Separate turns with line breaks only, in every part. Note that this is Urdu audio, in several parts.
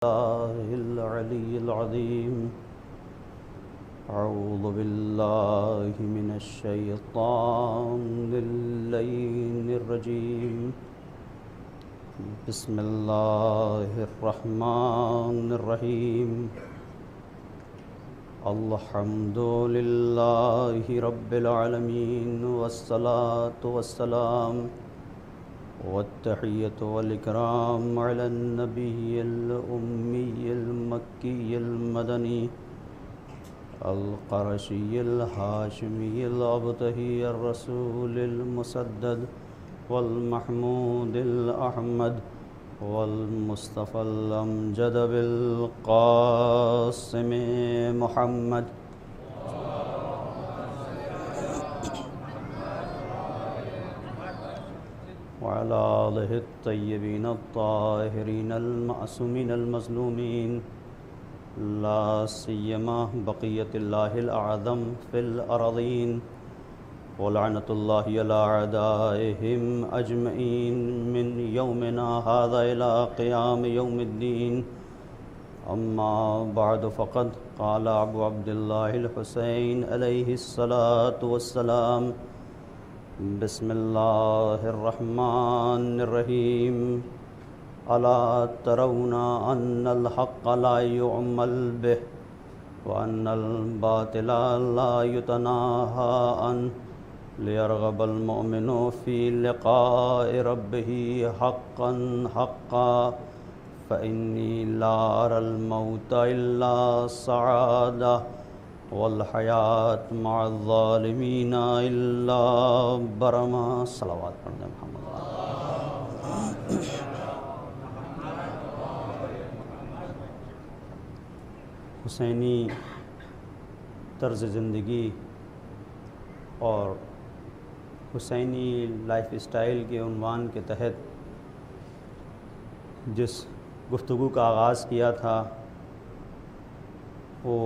الله العلي العظيم. أعوذ بالله من الشيطان اللعين الرجيم. بسم الله الرحمن الرحيم. الحمد لله رب العالمين والصلاة والسلام والتحية والإكرام على النبي الأمي المكي المدني القرشي الهاشمي الأبطحي الرسول المسدد والمحمود الأحمد والمصطفى الأمجد بالقاسم محمد وعلى آله الطيبين الطاهرين المعصومين المظلومين، لا سيما بقية الله الأعظم في الأراضين، ولعنة الله على أعدائهم أجمعين من يومنا هذا إلى قيام يوم الدين. أما بعد، فقد قال أبو عبد الله الحسين عليه الصلاة والسلام: بسم الله الرحمن الرحيم. ألا ترون أن الحق لا يعمل به وأن الباطل لا يتناهى عنه ليرغب المؤمن في لقاء ربه حقا حقا، فإني لا أرى الموت إلا سعادة والحیات مع الظالمین الا برما. صلوات پڑھنے محمد. حسینی طرز زندگی اور حسینی لائف اسٹائل کے عنوان کے تحت جس گفتگو کا آغاز کیا تھا وہ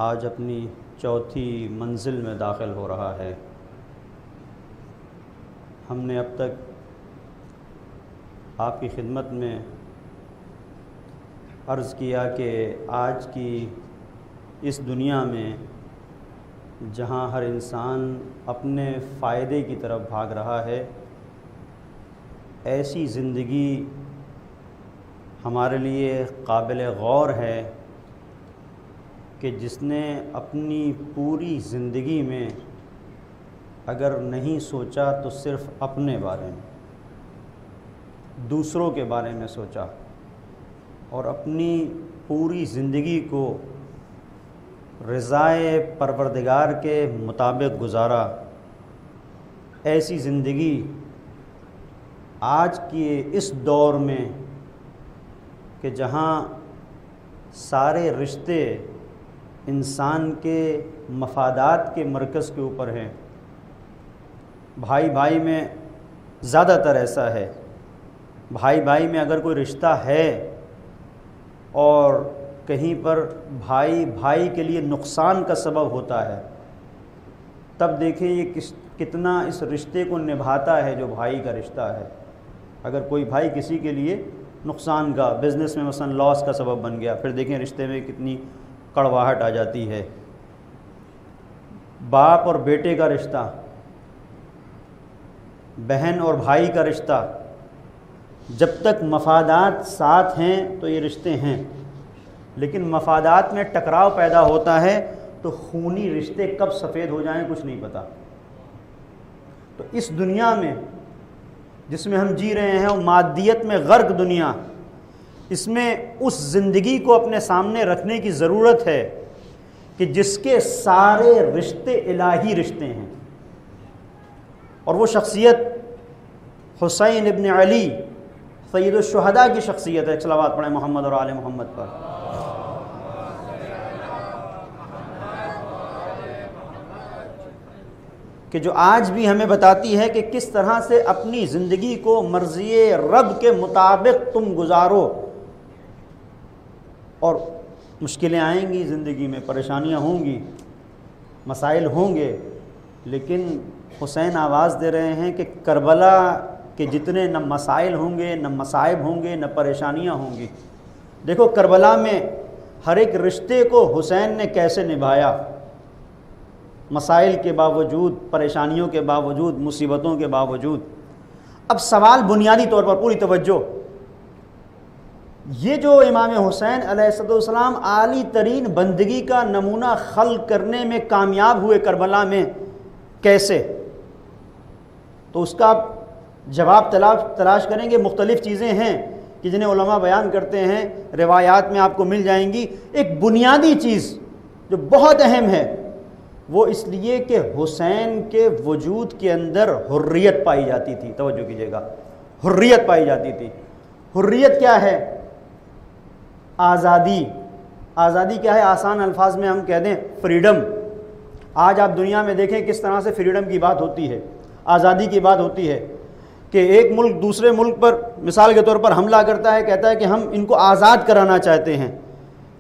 آج اپنی چوتھی منزل میں داخل ہو رہا ہے. ہم نے اب تک آپ کی خدمت میں عرض کیا کہ آج کی اس دنیا میں جہاں ہر انسان اپنے فائدے کی طرف بھاگ رہا ہے، ایسی زندگی ہمارے لیے قابل غور ہے کہ جس نے اپنی پوری زندگی میں اگر نہیں سوچا تو صرف اپنے بارے میں، دوسروں کے بارے میں سوچا اور اپنی پوری زندگی کو رضائے پروردگار کے مطابق گزارا. ایسی زندگی آج کے اس دور میں کہ جہاں سارے رشتے انسان کے مفادات کے مرکز کے اوپر ہیں، بھائی بھائی میں زیادہ تر ایسا ہے. بھائی بھائی میں اگر کوئی رشتہ ہے اور کہیں پر بھائی بھائی کے لیے نقصان کا سبب ہوتا ہے، تب دیکھیں یہ کتنا اس رشتے کو نبھاتا ہے جو بھائی کا رشتہ ہے. اگر کوئی بھائی کسی کے لیے نقصان کا، بزنس میں مثلا لاس کا سبب بن گیا، پھر دیکھیں رشتے میں کتنی کڑواہٹ آ جاتی ہے. باپ اور بیٹے کا رشتہ، بہن اور بھائی کا رشتہ، جب تک مفادات ساتھ ہیں تو یہ رشتے ہیں، لیکن مفادات میں ٹکراؤ پیدا ہوتا ہے تو خونی رشتے کب سفید ہو جائیں کچھ نہیں پتہ. تو اس دنیا میں جس میں ہم جی رہے ہیں، وہ مادیت میں غرق دنیا، اس میں اس زندگی کو اپنے سامنے رکھنے کی ضرورت ہے کہ جس کے سارے رشتے الہی رشتے ہیں. اور وہ شخصیت حسین ابن علی سید الشہداء کی شخصیت ہے. صلوات پڑھیں محمد اور آل محمد پر. کہ جو آج بھی ہمیں بتاتی ہے کہ کس طرح سے اپنی زندگی کو مرضی رب کے مطابق تم گزارو. اور مشکلیں آئیں گی زندگی میں، پریشانیاں ہوں گی، مسائل ہوں گے، لیکن حسین آواز دے رہے ہیں کہ کربلا کہ جتنے نہ مسائل ہوں گے، نہ مصائب ہوں گے، نہ پریشانیاں ہوں گی، دیکھو کربلا میں ہر ایک رشتے کو حسین نے کیسے نبھایا، مسائل کے باوجود، پریشانیوں کے باوجود، مصیبتوں کے باوجود۔ اب سوال بنیادی طور پر، پوری توجہ، یہ جو امام حسین علیہ السلام عالی ترین بندگی کا نمونہ خلق کرنے میں کامیاب ہوئے کربلا میں، کیسے؟ تو اس کا جواب تلاش کریں گے۔ مختلف چیزیں ہیں کہ جنہیں علماء بیان کرتے ہیں، روایات میں آپ کو مل جائیں گی۔ ایک بنیادی چیز جو بہت اہم ہے وہ اس لیے کہ حسین کے وجود کے اندر حریت پائی جاتی تھی۔ توجہ کیجیے گا، حریت پائی جاتی تھی۔ حریت کیا ہے؟ آزادی۔ آزادی کیا ہے؟ آسان الفاظ میں ہم کہہ دیں فریڈم۔ آج آپ دنیا میں دیکھیں کس طرح سے فریڈم کی بات ہوتی ہے، آزادی کی بات ہوتی ہے، کہ ایک ملک دوسرے ملک پر مثال کے طور پر حملہ کرتا ہے، کہتا ہے کہ ہم ان کو آزاد کرانا چاہتے ہیں،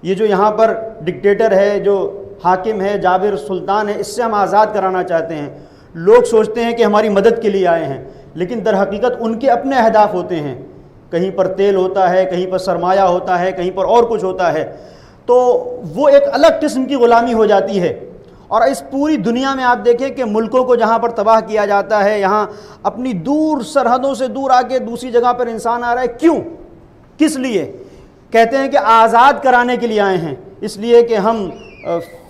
یہ جو یہاں پر ڈکٹیٹر ہے، جو حاکم ہے، جابر سلطان ہے، اس سے ہم آزاد کرانا چاہتے ہیں۔ لوگ سوچتے ہیں کہ ہماری مدد کے لیے آئے ہیں، لیکن در حقیقت ان کے اپنے اہداف ہوتے ہیں۔ کہیں پر تیل ہوتا ہے، کہیں پر سرمایہ ہوتا ہے، کہیں پر اور کچھ ہوتا ہے، تو وہ ایک الگ قسم کی غلامی ہو جاتی ہے۔ اور اس پوری دنیا میں آپ دیکھیں کہ ملکوں کو جہاں پر تباہ کیا جاتا ہے، یہاں اپنی دور سرحدوں سے دور آ کے دوسری جگہ پر انسان آ رہا ہے، کیوں؟ کس لیے؟ کہتے ہیں کہ آزاد کرانے کے لیے آئے ہیں، اس لیے کہ ہم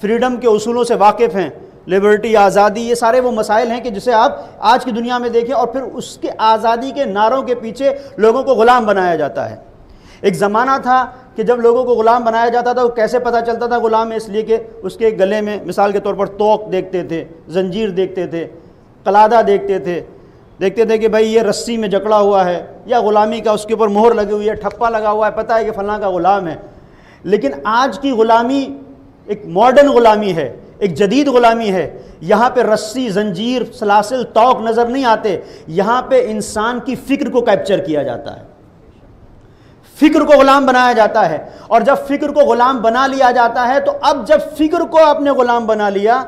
فریڈم کے اصولوں سے واقف ہیں، لبرٹی، آزادی، یہ سارے وہ مسائل ہیں کہ جسے آپ آج کی دنیا میں دیکھیں، اور پھر اس کے آزادی کے نعروں کے پیچھے لوگوں کو غلام بنایا جاتا ہے۔ ایک زمانہ تھا کہ جب لوگوں کو غلام بنایا جاتا تھا، وہ کیسے پتہ چلتا تھا غلام ہے؟ اس لیے کہ اس کے گلے میں مثال کے طور پر توق دیکھتے تھے، زنجیر دیکھتے تھے، قلادہ دیکھتے تھے کہ بھائی یہ رسی میں جکڑا ہوا ہے، یا غلامی کا اس کے اوپر مہر لگی ہوئی ہے، ٹھپا لگا ہوا ہے، پتہ ہے کہ فلاں کا غلام ہے۔ لیکن آج کی غلامی ایک ماڈرن غلامی ہے، ایک جدید غلامی ہے۔ یہاں پہ رسی، زنجیر، سلاسل، توق نظر نہیں آتے، یہاں پہ انسان کی فکر کو کیپچر کیا جاتا ہے، فکر کو غلام بنایا جاتا ہے۔ اور جب فکر کو غلام بنا لیا جاتا ہے، تو اب جب فکر کو آپ نے غلام بنا لیا،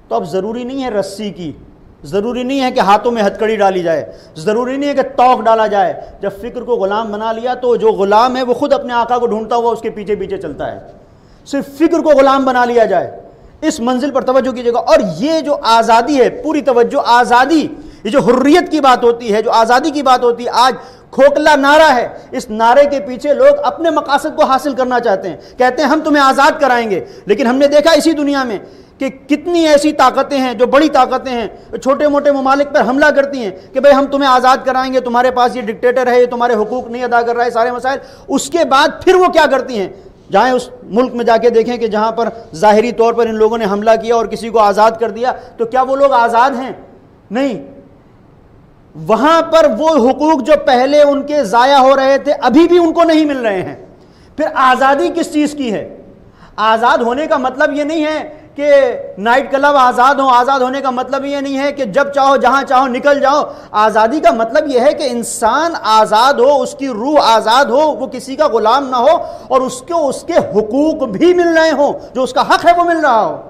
تو اب ضروری نہیں ہے رسی کی، ضروری نہیں ہے کہ ہاتھوں میں ہتھکڑی ڈالی جائے، ضروری نہیں ہے کہ توق ڈالا جائے۔ جب فکر کو غلام بنا لیا تو جو غلام ہے وہ خود اپنے آقا کو ڈھونڈتا ہوا اس کے پیچھے پیچھے چلتا ہے۔ صرف فکر کو غلام بنا لیا جائے، اس منزل پر توجہ کیجیے گا۔ اور یہ جو آزادی ہے، پوری توجہ، آزادی، یہ جو حریت کی بات ہوتی ہے، جو آزادی کی بات ہوتی ہے، آج کھوکھلا نعرہ ہے۔ اس نعرے کے پیچھے لوگ اپنے مقاصد کو حاصل کرنا چاہتے ہیں، کہتے ہیں ہم تمہیں آزاد کرائیں گے۔ لیکن ہم نے دیکھا اسی دنیا میں کہ کتنی ایسی طاقتیں ہیں جو بڑی طاقتیں ہیں، چھوٹے موٹے ممالک پر حملہ کرتی ہیں کہ بھئی ہم تمہیں آزاد کرائیں گے، تمہارے پاس یہ ڈکٹیٹر ہے، یہ تمہارے حقوق نہیں ادا کر رہا ہے، سارے مسائل۔ اس کے بعد پھر وہ کیا کرتی ہیں؟ جائیں اس ملک میں جا کے دیکھیں کہ جہاں پر ظاہری طور پر ان لوگوں نے حملہ کیا اور کسی کو آزاد کر دیا، تو کیا وہ لوگ آزاد ہیں؟ نہیں، وہاں پر وہ حقوق جو پہلے ان کے ضائع ہو رہے تھے ابھی بھی ان کو نہیں مل رہے ہیں۔ پھر آزادی کس چیز کی ہے؟ آزاد ہونے کا مطلب یہ نہیں ہے کہ نائٹ کلب آزاد ہوں، آزاد ہونے کا مطلب یہ نہیں ہے کہ جب چاہو جہاں چاہو نکل جاؤ۔ آزادی کا مطلب یہ ہے کہ انسان آزاد ہو، اس کی روح آزاد ہو، وہ کسی کا غلام نہ ہو، اور اس کو اس کے حقوق بھی مل رہے ہوں، جو اس کا حق ہے وہ مل رہا ہو۔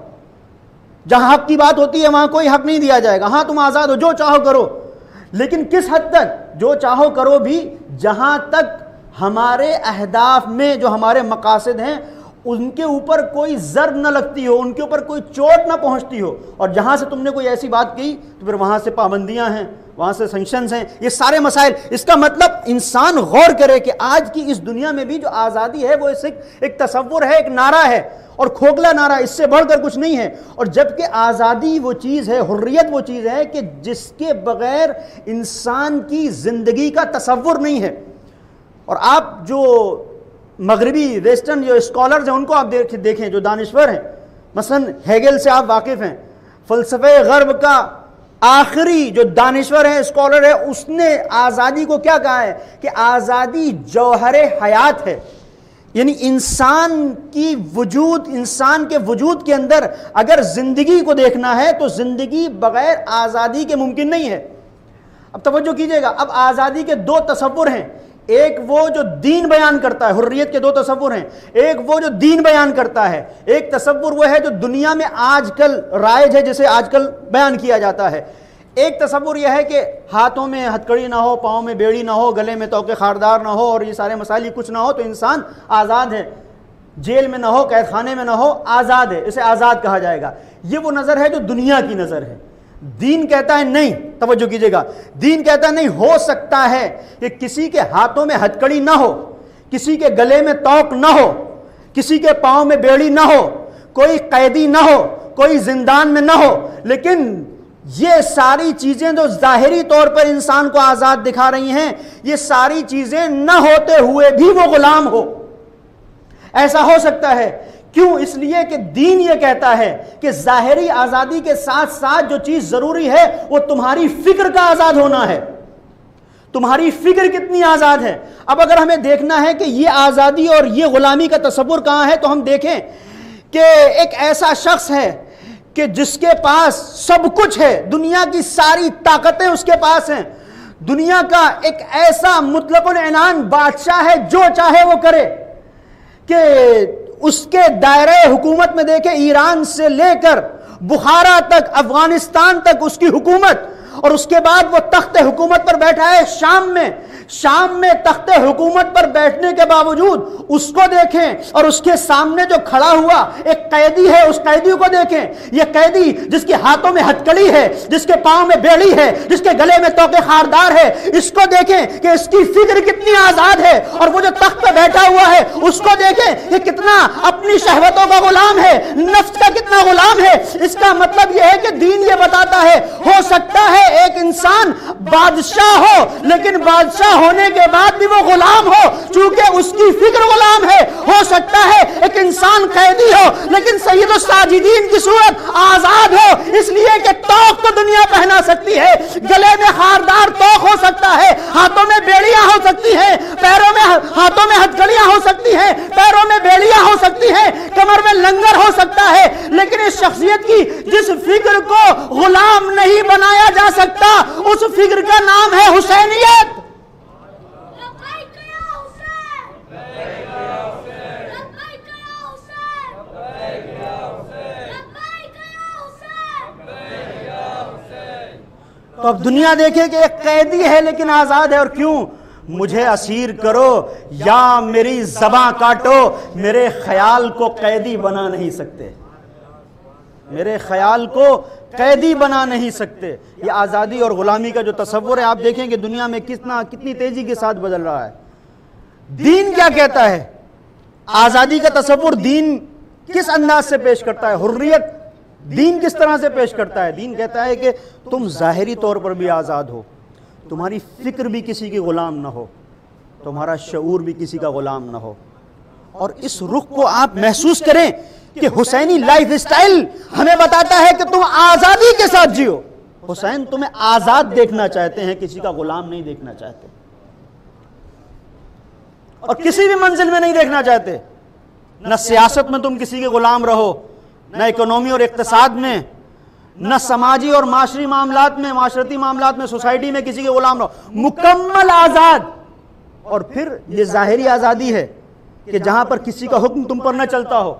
جہاں حق کی بات ہوتی ہے وہاں کوئی حق نہیں دیا جائے گا، ہاں تم آزاد ہو، جو چاہو کرو، لیکن کس حد تک؟ جو چاہو کرو بھی جہاں تک ہمارے اہداف میں جو ہمارے مقاصد ہیں ان کے اوپر کوئی ضرب نہ لگتی ہو، ان کے اوپر کوئی چوٹ نہ پہنچتی ہو۔ اور جہاں سے تم نے کوئی ایسی بات کی تو پھر وہاں سے پابندیاں ہیں، وہاں سے سینکشنز ہیں، یہ سارے مسائل۔ اس کا مطلب انسان غور کرے کہ آج کی اس دنیا میں بھی جو آزادی ہے وہ ایک تصور ہے، ایک نعرہ ہے، اور کھوکھلا نعرہ، اس سے بڑھ کر کچھ نہیں ہے۔ اور جبکہ آزادی وہ چیز ہے، حریت وہ چیز ہے کہ جس کے بغیر انسان کی زندگی کا تصور نہیں ہے۔ اور آپ جو مغربی ویسٹرن جو اسکالرز ہیں ان کو آپ دیکھیں، جو دانشور ہیں، مثلا ہیگل سے آپ واقف ہیں، فلسفہ غرب کا آخری جو دانشور ہے، اسکالر ہے، اس نے آزادی کو کیا کہا ہے کہ آزادی جوہر حیات ہے۔ یعنی انسان کے وجود کے اندر اگر زندگی کو دیکھنا ہے تو زندگی بغیر آزادی کے ممکن نہیں ہے۔ اب توجہ کیجئے گا، اب آزادی کے دو تصور ہیں، ایک وہ جو دین بیان کرتا ہے، حریت کے دو تصور ہیں، ایک وہ جو دین بیان کرتا ہے، ایک تصور وہ ہے جو دنیا میں آج کل رائج ہے، جسے آج کل بیان کیا جاتا ہے، ایک تصور یہ ہے کہ ہاتھوں میں ہتھکڑی نہ ہو، پاؤں میں بیڑی نہ ہو، گلے میں توقے خاردار نہ ہو اور یہ سارے مسائل کچھ نہ ہو تو انسان آزاد ہے، جیل میں نہ ہو، قید خانے میں نہ ہو، آزاد ہے، اسے آزاد کہا جائے گا۔ یہ وہ نظر ہے جو دنیا کی نظر ہے۔ دین کہتا ہے نہیں، توجہ کیجئے گا، دین کہتا ہے نہیں، ہو سکتا ہے کہ کسی کے ہاتھوں میں ہتھکڑی نہ ہو، کسی کے گلے میں توق نہ ہو، کسی کے پاؤں میں بیڑی نہ ہو، کوئی قیدی نہ ہو، کوئی زندان میں نہ ہو، لیکن یہ ساری چیزیں جو ظاہری طور پر انسان کو آزاد دکھا رہی ہیں، یہ ساری چیزیں نہ ہوتے ہوئے بھی وہ غلام ہو۔ ایسا ہو سکتا ہے، کیوں؟ اس لیے کہ دین یہ کہتا ہے کہ ظاہری آزادی کے ساتھ ساتھ جو چیز ضروری ہے وہ تمہاری فکر کا آزاد ہونا ہے۔ تمہاری فکر کتنی آزاد ہے؟ اب اگر ہمیں دیکھنا ہے کہ یہ آزادی اور یہ غلامی کا تصور کہاں ہے تو ہم دیکھیں کہ ایک ایسا شخص ہے کہ جس کے پاس سب کچھ ہے، دنیا کی ساری طاقتیں اس کے پاس ہیں، دنیا کا ایک ایسا مطلق العنان بادشاہ ہے، جو چاہے وہ کرے، کہ اس کے دائرہ حکومت میں دیکھیں ایران سے لے کر بخارا تک، افغانستان تک اس کی حکومت، اور اس کے بعد وہ تخت حکومت پر بیٹھا ہے شام میں تخت حکومت پر بیٹھنے کے باوجود اس کو دیکھیں، اور اس کے سامنے جو کھڑا ہوا ایک قیدی ہے، اس قیدی کو دیکھیں۔ یہ قیدی جس کے ہاتھوں میں ہتھکڑی ہے، جس کے پاؤں میں بیڑی ہے، جس کے گلے میں توقے خاردار ہے، اس کو دیکھیں کہ اس کی فکر کتنی آزاد ہے، اور وہ جو تخت پہ بیٹھا ہوا ہے اس کو دیکھیں کہ کتنا اپنی شہوتوں کا غلام ہے، نفس کا کتنا غلام ہے۔ اس کا مطلب یہ ہے کہ دین یہ بتاتا ہے، ہو سکتا ہے ایک انسان بادشاہ ہو، لیکن بادشاہ ہونے کے بعد بھی وہ غلام ہو، چونکہ اس کی فکر غلام ہے۔ ہو سکتا ہے ایک انسان قیدی ہو، لیکن سید الساجدین کی صورت آزاد ہو، اس لیے کہ توق تو دنیا پہنا سکتی ہے، گلے میں خاردار توق ہو سکتا ہے، ہاتھوں میں بیڑیاں ہو سکتی ہیں، ہاتھوں میں ہتھکڑیاں ہو سکتی ہیں، پیروں میں بیڑیاں ہو سکتی ہیں، کمر میں لنگر ہو سکتا ہے، لیکن اس شخصیت کی جس فکر کو غلام نہیں بنایا جا سکتا، اس فکر کا نام ہے حسینیت۔ تو اب دنیا دیکھے کہ ایک قیدی ہے لیکن آزاد ہے، اور کیوں؟ مجھے اسیر کرو یا میری زباں کاٹو، میرے خیال کو قیدی بنا نہیں سکتے، میرے خیال کو قیدی بنا نہیں سکتے۔ یہ آزادی اور غلامی کا جو تصور ہے، آپ دیکھیں کہ دنیا میں کتنی تیزی کے ساتھ بدل رہا ہے۔ دین کیا کہتا ہے؟ آزادی کا تصور دین کس انداز سے پیش کرتا ہے؟ حریت دین کس طرح سے پیش کرتا ہے؟ دین کہتا ہے کہ تم ظاہری طور پر بھی آزاد ہو، تمہاری فکر بھی کسی کی غلام نہ ہو، تمہارا شعور بھی کسی کا غلام نہ ہو۔ اور اس رخ کو آپ محسوس کریں کہ حسینی لائف اسٹائل ہمیں بتاتا ہے کہ تم آزادی کے ساتھ جیو۔ حسین تمہیں آزاد دیکھنا چاہتے ہیں، کسی کا غلام نہیں دیکھنا چاہتے، اور کسی بھی منزل میں نہیں دیکھنا چاہتے۔ نہ سیاست میں تم کسی کے غلام رہو، نہ اکنومی اور اقتصاد میں، نہ سماجی اور معاشرتی معاملات میں، سوسائٹی میں کسی کے غلام رہو، مکمل آزاد۔ اور پھر یہ ظاہری آزادی ہے کہ جہاں پر کسی کا حکم تم پر نہ چلتا ہو،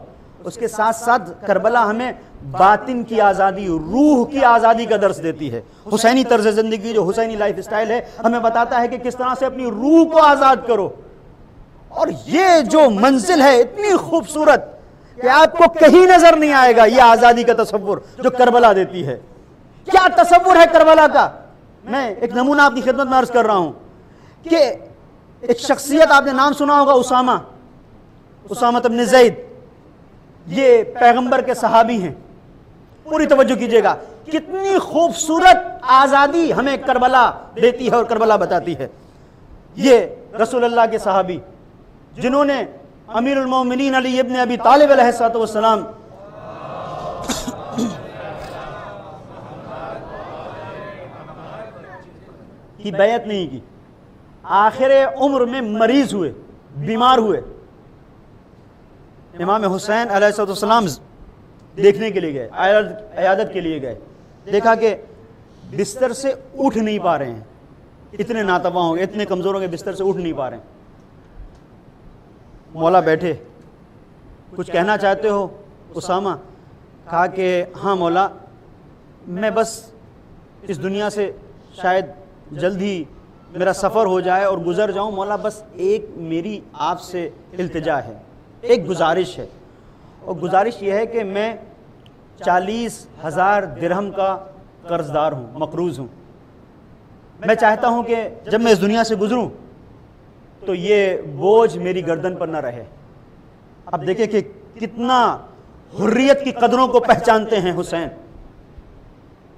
اس کے ساتھ ساتھ کربلا ہمیں باطن کی آزادی، روح کی آزادی کا درس دیتی ہے۔ حسینی طرز زندگی، جو حسینی لائف اسٹائل ہے، ہمیں بتاتا ہے کہ کس طرح سے اپنی روح کو آزاد کرو۔ اور یہ جو منزل ہے اتنی خوبصورت کہ آپ کو کہیں نظر نہیں آئے گا، یہ آزادی کا تصور جو کربلا دیتی ہے۔ کیا تصور ہے کربلا کا؟ میں ایک نمونہ آپ کی خدمت میں عرض کر رہا ہوں کہ ایک شخصیت آپ نے نام سنا ہوگا، اسامہ بن زید۔ یہ پیغمبر کے صحابی ہیں۔ پوری توجہ کیجئے گا، کتنی خوبصورت آزادی ہمیں کربلا دیتی ہے اور کربلا بتاتی ہے۔ یہ رسول اللہ کے صحابی جنہوں نے امیر المومنین علی ابن ابی طالب علیہ السلام کی بیعت نہیں کی، آخر عمر میں مریض ہوئے، بیمار ہوئے، امام حسین علیہ السلام دیکھنے کے لیے گئے، عیادت کے لیے گئے، دیکھا کہ بستر سے اٹھ نہیں پا رہے ہیں، اتنے ناتواں ہو گئے، اتنے کمزور ہو گئے، بستر سے اٹھ نہیں پا رہے ہیں۔ مولا بیٹھے، کچھ کہنا چاہتے ہو اسامہ؟ کہا کہ ہاں مولا، میں بس اس دنیا سے شاید جلد ہی میرا سفر ہو جائے اور گزر جاؤں، مولا بس ایک میری آپ سے التجا ہے، ایک گزارش ہے، اور گزارش یہ ہے کہ میں 40,000 درہم کا قرض دار ہوں، مقروض ہوں۔ میں چاہتا ہوں کہ جب میں اس دنیا سے گزروں تو یہ بوجھ میری گردن پر نہ رہے۔ اب دیکھیں کہ کتنا حریت کی قدروں کو پہچانتے ہیں حسین،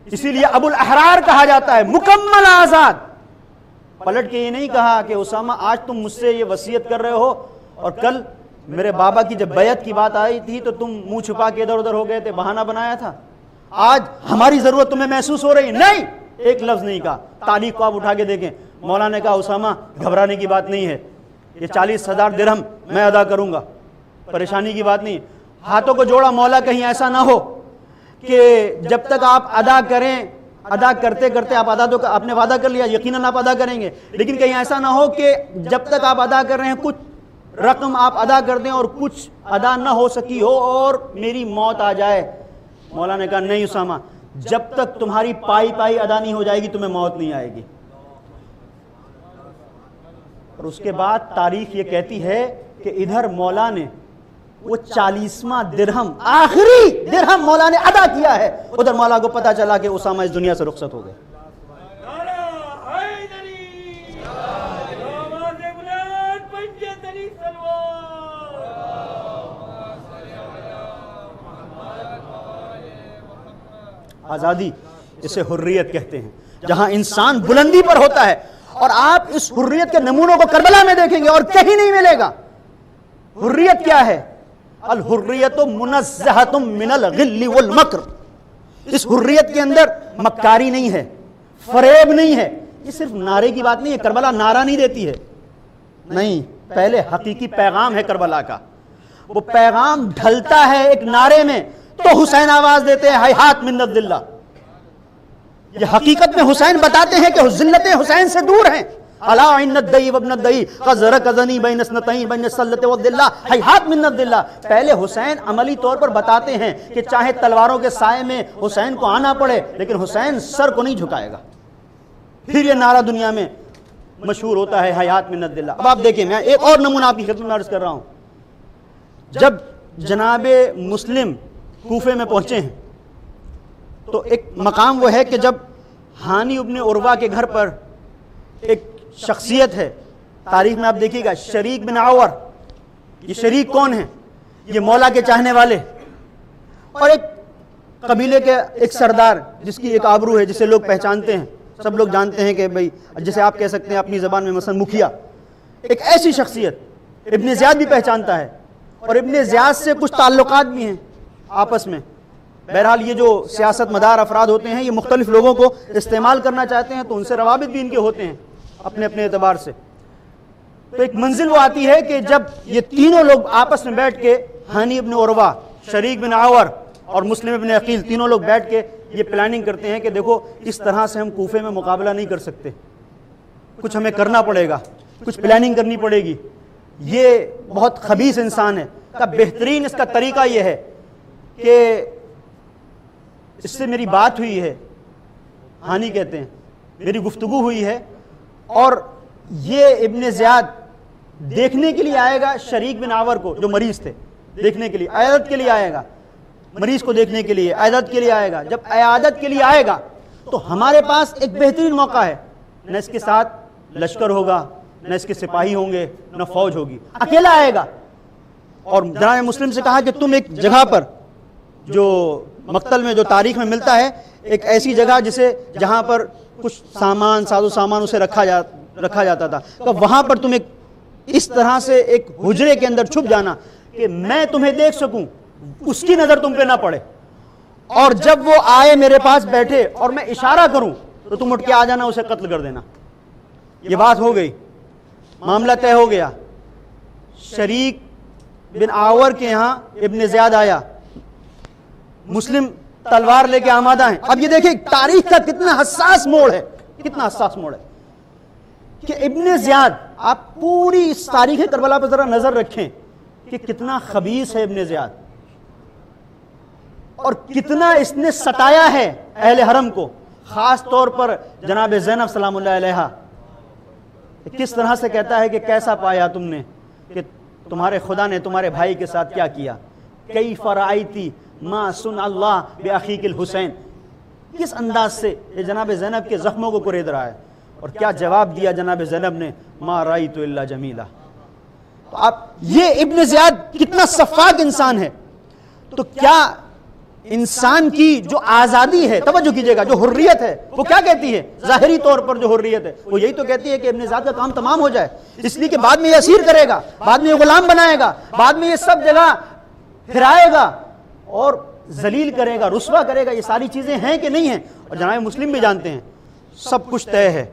اسی لیے ابو الاحرار کہا جاتا ہے، مکمل آزاد۔ پلٹ کے یہ نہیں کہا کہ اسامہ آج تم مجھ سے یہ وصیت کر رہے ہو اور کل میرے بابا کی جب بیعت کی بات آئی تھی تو تم منہ چھپا کے ادھر ادھر ہو گئے تھے، بہانہ بنایا تھا، آج ہماری ضرورت تمہیں محسوس ہو رہی؟ نہیں، ایک لفظ نہیں کہا۔ تاریخ کو آپ اٹھا کے دیکھیں، مولا نے کہا اسامہ گھبرانے کی بات نہیں ہے، یہ 40,000 درہم میں ادا کروں گا، پریشانی کی بات نہیں۔ ہاتھوں کو جوڑا، مولا کہیں ایسا نہ ہو کہ جب تک آپ ادا کریں، ادا کرتے کرتے آپ ادا تو آپ نے وعدہ کر لیا، یقیناً آپ ادا کریں گے، لیکن کہیں ایسا نہ ہو کہ جب تک آپ ادا کر رہے ہیں کچھ رقم آپ ادا کر دیں اور کچھ ادا نہ ہو سکی ہو اور میری موت آ جائے۔ مولا نے کہا نہیں اسامہ، جب تک تمہاری پائی پائی ادا نہیں ہو جائے گی تمہیں موت نہیں آئے گی۔ اور اس کے بعد تاریخ یہ کہتی ہے کہ ادھر مولا نے وہ 40واں درہم، آخری درہم مولا نے ادا کیا ہے، ادھر مولا کو پتا چلا کہ اسامہ اس دنیا سے رخصت ہو گئے۔ آزادی اسے حریت کہتے ہیں، جہاں انسان بلندی پر ہوتا ہے، اور آپ اس حریت کے نمونوں کو کربلا میں دیکھیں گے اور کہیں نہیں ملے گا۔ حریت کیا ہے؟ الحریت منزہۃ من الغل والمکر۔ اس حریت کے اندر مکاری نہیں ہے، فریب نہیں ہے۔ یہ صرف نعرے کی بات نہیں ہے، کربلا نعرہ نہیں دیتی ہے، نہیں، پہلے حقیقی پیغام ہے کربلا کا۔ وہ پیغام ڈھلتا ہے ایک نعرے میں تو حسین آواز دیتے ہیں ہیہات من الذلہ۔ یہ حقیقت میں حسین بتاتے ہیں کہ ذلتیں حسین سے دور ہیں۔ الا ان الدئی وابن الدئی قد رکضنی بین اثنتین بین السلۃ والذلہ ہیہات من الذلہ۔ پہلے حسین عملی طور پر بتاتے ہیں کہ چاہے تلواروں کے سائے میں حسین کو آنا پڑے لیکن حسین سر کو نہیں جھکائے گا۔ پھر یہ نعرہ دنیا میں مشہور ہوتا ہے ہیہات من الذلہ۔ اب آپ دیکھیں، میں ایک اور نمونہ آپ کی خدمت میں عرض کر رہا ہوں۔ جب جناب مسلم کوفے میں پہنچے ہیں تو ایک مقام وہ ہے کہ جب ہانی ابن عروہ کے گھر پر ایک شخصیت ہے، تاریخ میں آپ دیکھیے گا، شریک بن عور۔ یہ شریک کون ہیں؟ یہ مولا کے چاہنے والے اور ایک قبیلے کے ایک سردار جس کی ایک آبرو ہے، جسے لوگ پہچانتے ہیں، سب لوگ جانتے ہیں کہ بھئی جسے آپ کہہ سکتے ہیں اپنی زبان میں مثلا مکھیا۔ ایک ایسی شخصیت ابن زیاد بھی پہچانتا ہے، اور ابن زیاد سے کچھ تعلقات بھی ہیں آپس میں۔ بہرحال یہ جو سیاست مدار افراد ہوتے ہیں یہ مختلف لوگوں کو استعمال کرنا چاہتے ہیں تو ان سے روابط بھی ان کے ہوتے ہیں اپنے اپنے اعتبار سے۔ تو ایک منزل وہ آتی ہے کہ جب یہ تینوں لوگ آپس میں بیٹھ کے، ہانی ابن عروہ، شریک بن عور اور مسلم ابن عقیل، تینوں لوگ بیٹھ کے یہ پلاننگ کرتے ہیں کہ دیکھو اس طرح سے ہم کوفے میں مقابلہ نہیں کر سکتے، کچھ ہمیں کرنا پڑے گا، کچھ پلاننگ کرنی پڑے گی۔ یہ بہت خبیث انسان ہے۔ کا بہترین اس کا طریقہ یہ ہے کہ اس سے میری بات ہوئی ہے، ہانی کہتے ہیں، میری گفتگو ہوئی ہے، اور یہ ابن زیاد دیکھنے کے لیے آئے گا شریک بن عور کو جو مریض تھے، دیکھنے کے لیے، عیادت کے لیے آئے گا، مریض کو دیکھنے کے لیے، عیادت کے لیے آئے گا۔ جب عیادت کے لیے آئے گا تو ہمارے پاس ایک بہترین موقع ہے، نہ اس کے ساتھ لشکر ہوگا، نہ اس کے سپاہی ہوں گے، نہ فوج ہوگی، اکیلا آئے گا۔ اور جناب مسلم سے کہا کہ تم ایک جگہ پر، جو مقتل میں جو تاریخ میں ملتا ہے، ایک ایسی جگہ جہاں پر کچھ سامان، ساز و سامان اسے رکھا جاتا تھا، تو وہاں پر تم ایک اس طرح سے ایک حجرے کے اندر چھپ جانا کہ میں تمہیں دیکھ سکوں، اس کی نظر تم پہ نہ پڑے، اور جب وہ آئے میرے پاس بیٹھے اور میں اشارہ کروں تو تم اٹھ کے آ جانا، اسے قتل کر دینا۔ یہ بات ہو گئی، معاملہ طے ہو گیا۔ شریک بن عور کے یہاں ابن زیاد آیا، مسلم تلوار لے کے آمادہ ہیں۔ اب یہ دیکھیں تاریخ کا کتنا حساس موڑ ہے، کتنا حساس موڑ ہے کہ ابن زیاد، آپ پوری اس تاریخ کربلا پر ذرا نظر رکھیں کہ کتنا خبیث ہے ابن زیاد، اور کتنا اس نے ستایا ہے اہل حرم کو، خاص طور پر جناب زینب سلام اللہ علیہا کس طرح سے کہتا ہے کہ کیسا پایا تم نے کہ تمہارے خدا نے تمہارے بھائی کے ساتھ کیا کیا، کیف رأیتی ما صنع اللہ بأخیک الحسین، کس انداز سے یہ جناب زینب کے زخموں کو کورید رہا ہے، اور کیا جواب دیا جناب زینب نے، ما رأیت الا جمیلا۔ تو اب یہ ابن زیاد کتنا صفاک انسان ہے، تو کیا انسان کی جو آزادی ہے، توجہ کیجئے گا، جو حریت ہے وہ کیا کہتی ہے؟ ظاہری طور پر جو حریت ہے وہ یہی تو کہتی ہے کہ ابن زیاد کا کام تمام ہو جائے، اس لیے کہ بعد میں یہ اسیر کرے گا، بعد میں یہ غلام بنائے گا، بعد میں یہ سب جگہ پھرائے گا اور ذلیل کرے گا، رسوا کرے گا۔ یہ ساری چیزیں ہیں کہ نہیں ہیں؟ اور جناب مسلم بھی جانتے ہیں سب کچھ طے ہے۔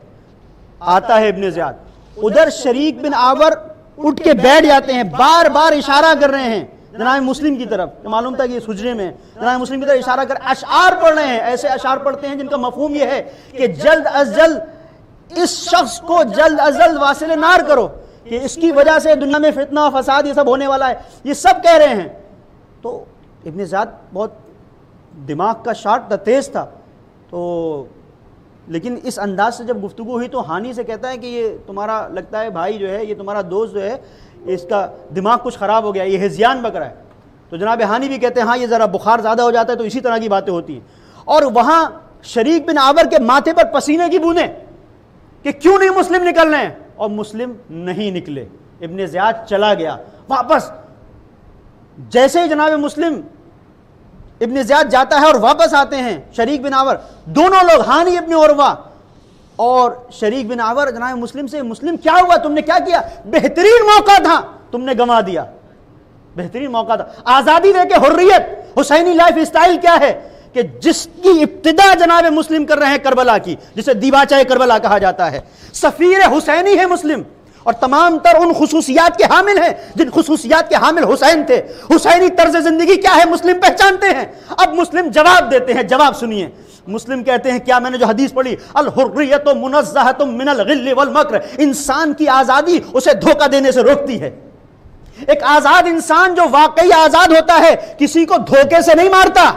آتا ہے ابن زیاد، ادھر شریک بن عامر اٹھ کے بیٹھ جاتے ہیں، بار بار اشارہ کر رہے ہیں جناب مسلم کی طرف، معلوم تھا کہ یہ حجرے میں جناب مسلم کی طرف اشارہ کر اشعار پڑھ رہے ہیں، ایسے اشعار پڑھتے ہیں جن کا مفہوم یہ ہے کہ جلد از جلد اس شخص کو جلد از جلد واصل نار کرو، کہ اس کی وجہ سے دنیا میں فتنہ و فساد یہ سب ہونے والا ہے، یہ سب کہہ رہے ہیں۔ تو ابن زیاد بہت دماغ کا شارٹ تھا، تیز تھا، تو لیکن اس انداز سے جب گفتگو ہوئی تو ہانی سے کہتا ہے کہ یہ تمہارا لگتا ہے بھائی جو ہے، یہ تمہارا دوست جو ہے، اس کا دماغ کچھ خراب ہو گیا، یہ ہذیان بک رہا ہے۔ تو جناب ہانی بھی کہتے ہیں ہاں یہ ذرا بخار زیادہ ہو جاتا ہے تو اسی طرح کی باتیں ہوتی ہیں۔ اور وہاں شریک بن عامر کے ماتھے پر پسینے کی بوندیں کہ کیوں نہیں مسلم نکل رہے ہیں، اور مسلم نہیں نکلے۔ ابن زیاد چلا گیا واپس، جیسے ہی جناب مسلم ابن زیاد جاتا ہے اور واپس آتے ہیں شریک بن عامر، دونوں لوگ ہانی ابن عروہ اور شریک بن عامر جناب مسلم سے، مسلم کیا ہوا، تم نے کیا کیا؟ بہترین موقع تھا تم نے گنوا دیا، بہترین موقع تھا۔ آزادی دے کے حریت، حسینی لائف اسٹائل کیا ہے کہ جس کی ابتدا جناب مسلم کر رہے ہیں کربلا کی، جسے دیباچہ کربلا کہا جاتا ہے، سفیر حسینی ہے مسلم، اور تمام تر ان خصوصیات کے حامل ہیں جن خصوصیات کے حامل حسین تھے۔ حسینی طرز زندگی کیا ہے مسلم پہچانتے ہیں۔ اب مسلم جواب دیتے ہیں، جواب سنیے۔ مسلم کہتے ہیں کیا، میں نے جو حدیث پڑھی، الحریت منزہۃ من الغل والمکر، انسان کی آزادی اسے دھوکہ دینے سے روکتی ہے۔ ایک آزاد انسان جو واقعی آزاد ہوتا ہے کسی کو دھوکے سے نہیں مارتا،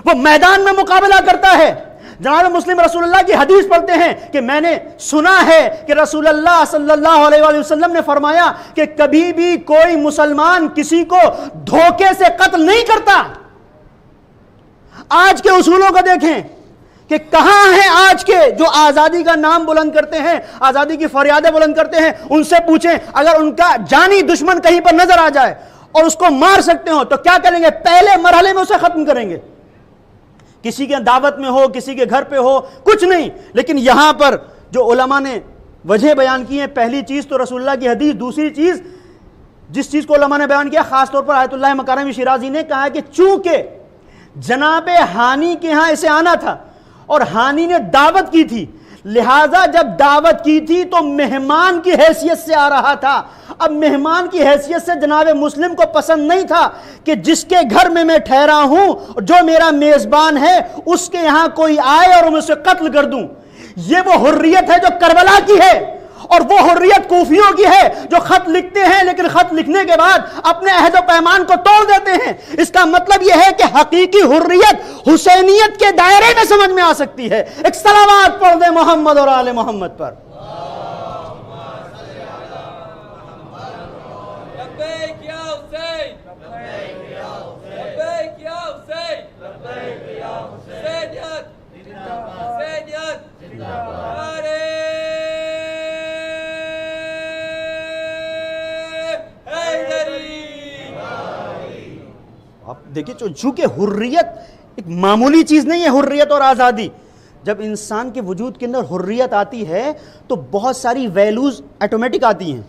وہ میدان میں مقابلہ کرتا ہے۔ جناب مسلم رسول اللہ کی حدیث پڑھتے ہیں کہ میں نے سنا ہے کہ رسول اللہ صلی اللہ علیہ وآلہ وسلم نے فرمایا کہ کبھی بھی کوئی مسلمان کسی کو دھوکے سے قتل نہیں کرتا۔ آج کے اصولوں کو دیکھیں کہ کہاں ہیں آج کے جو آزادی کا نام بلند کرتے ہیں، آزادی کی فریادیں بلند کرتے ہیں، ان سے پوچھیں اگر ان کا جانی دشمن کہیں پر نظر آ جائے اور اس کو مار سکتے ہو تو کیا کریں گے؟ پہلے مرحلے میں اسے ختم کریں گے۔ کسی کے دعوت میں ہو، کسی کے گھر پہ ہو، کچھ نہیں، لیکن یہاں پر جو علماء نے وجہ بیان کی ہیں، پہلی چیز تو رسول اللہ کی حدیث، دوسری چیز جس چیز کو علماء نے بیان کیا، خاص طور پر آیت اللہ مکارم شیرازی نے کہا کہ چونکہ جناب ہانی کے ہاں اسے آنا تھا اور ہانی نے دعوت کی تھی، لہٰذا جب دعوت کی تھی تو مہمان کی حیثیت سے آ رہا تھا۔ اب مہمان کی حیثیت سے جناب مسلم کو پسند نہیں تھا کہ جس کے گھر میں ٹھہرا ہوں، جو میرا میزبان ہے، اس کے یہاں کوئی آئے اور میں اسے قتل کر دوں۔ یہ وہ حریت ہے جو کربلا کی ہے، اور وہ حریت کوفیوں کی ہے جو خط لکھتے ہیں لیکن خط لکھنے کے بعد اپنے عہد و پیمان کو توڑ دیتے ہیں۔ اس کا مطلب یہ ہے کہ حقیقی حریت حسینیت کے دائرے میں سمجھ میں آ سکتی ہے۔ ایک صلوات پڑھ دیں محمد اور آل محمد پر۔ آپ دیکھیں چونکہ حریت ایک معمولی چیز نہیں ہے، حریت اور آزادی، جب انسان کے وجود کے اندر حریت آتی ہے تو بہت ساری ویلوز آٹومیٹک آتی ہیں،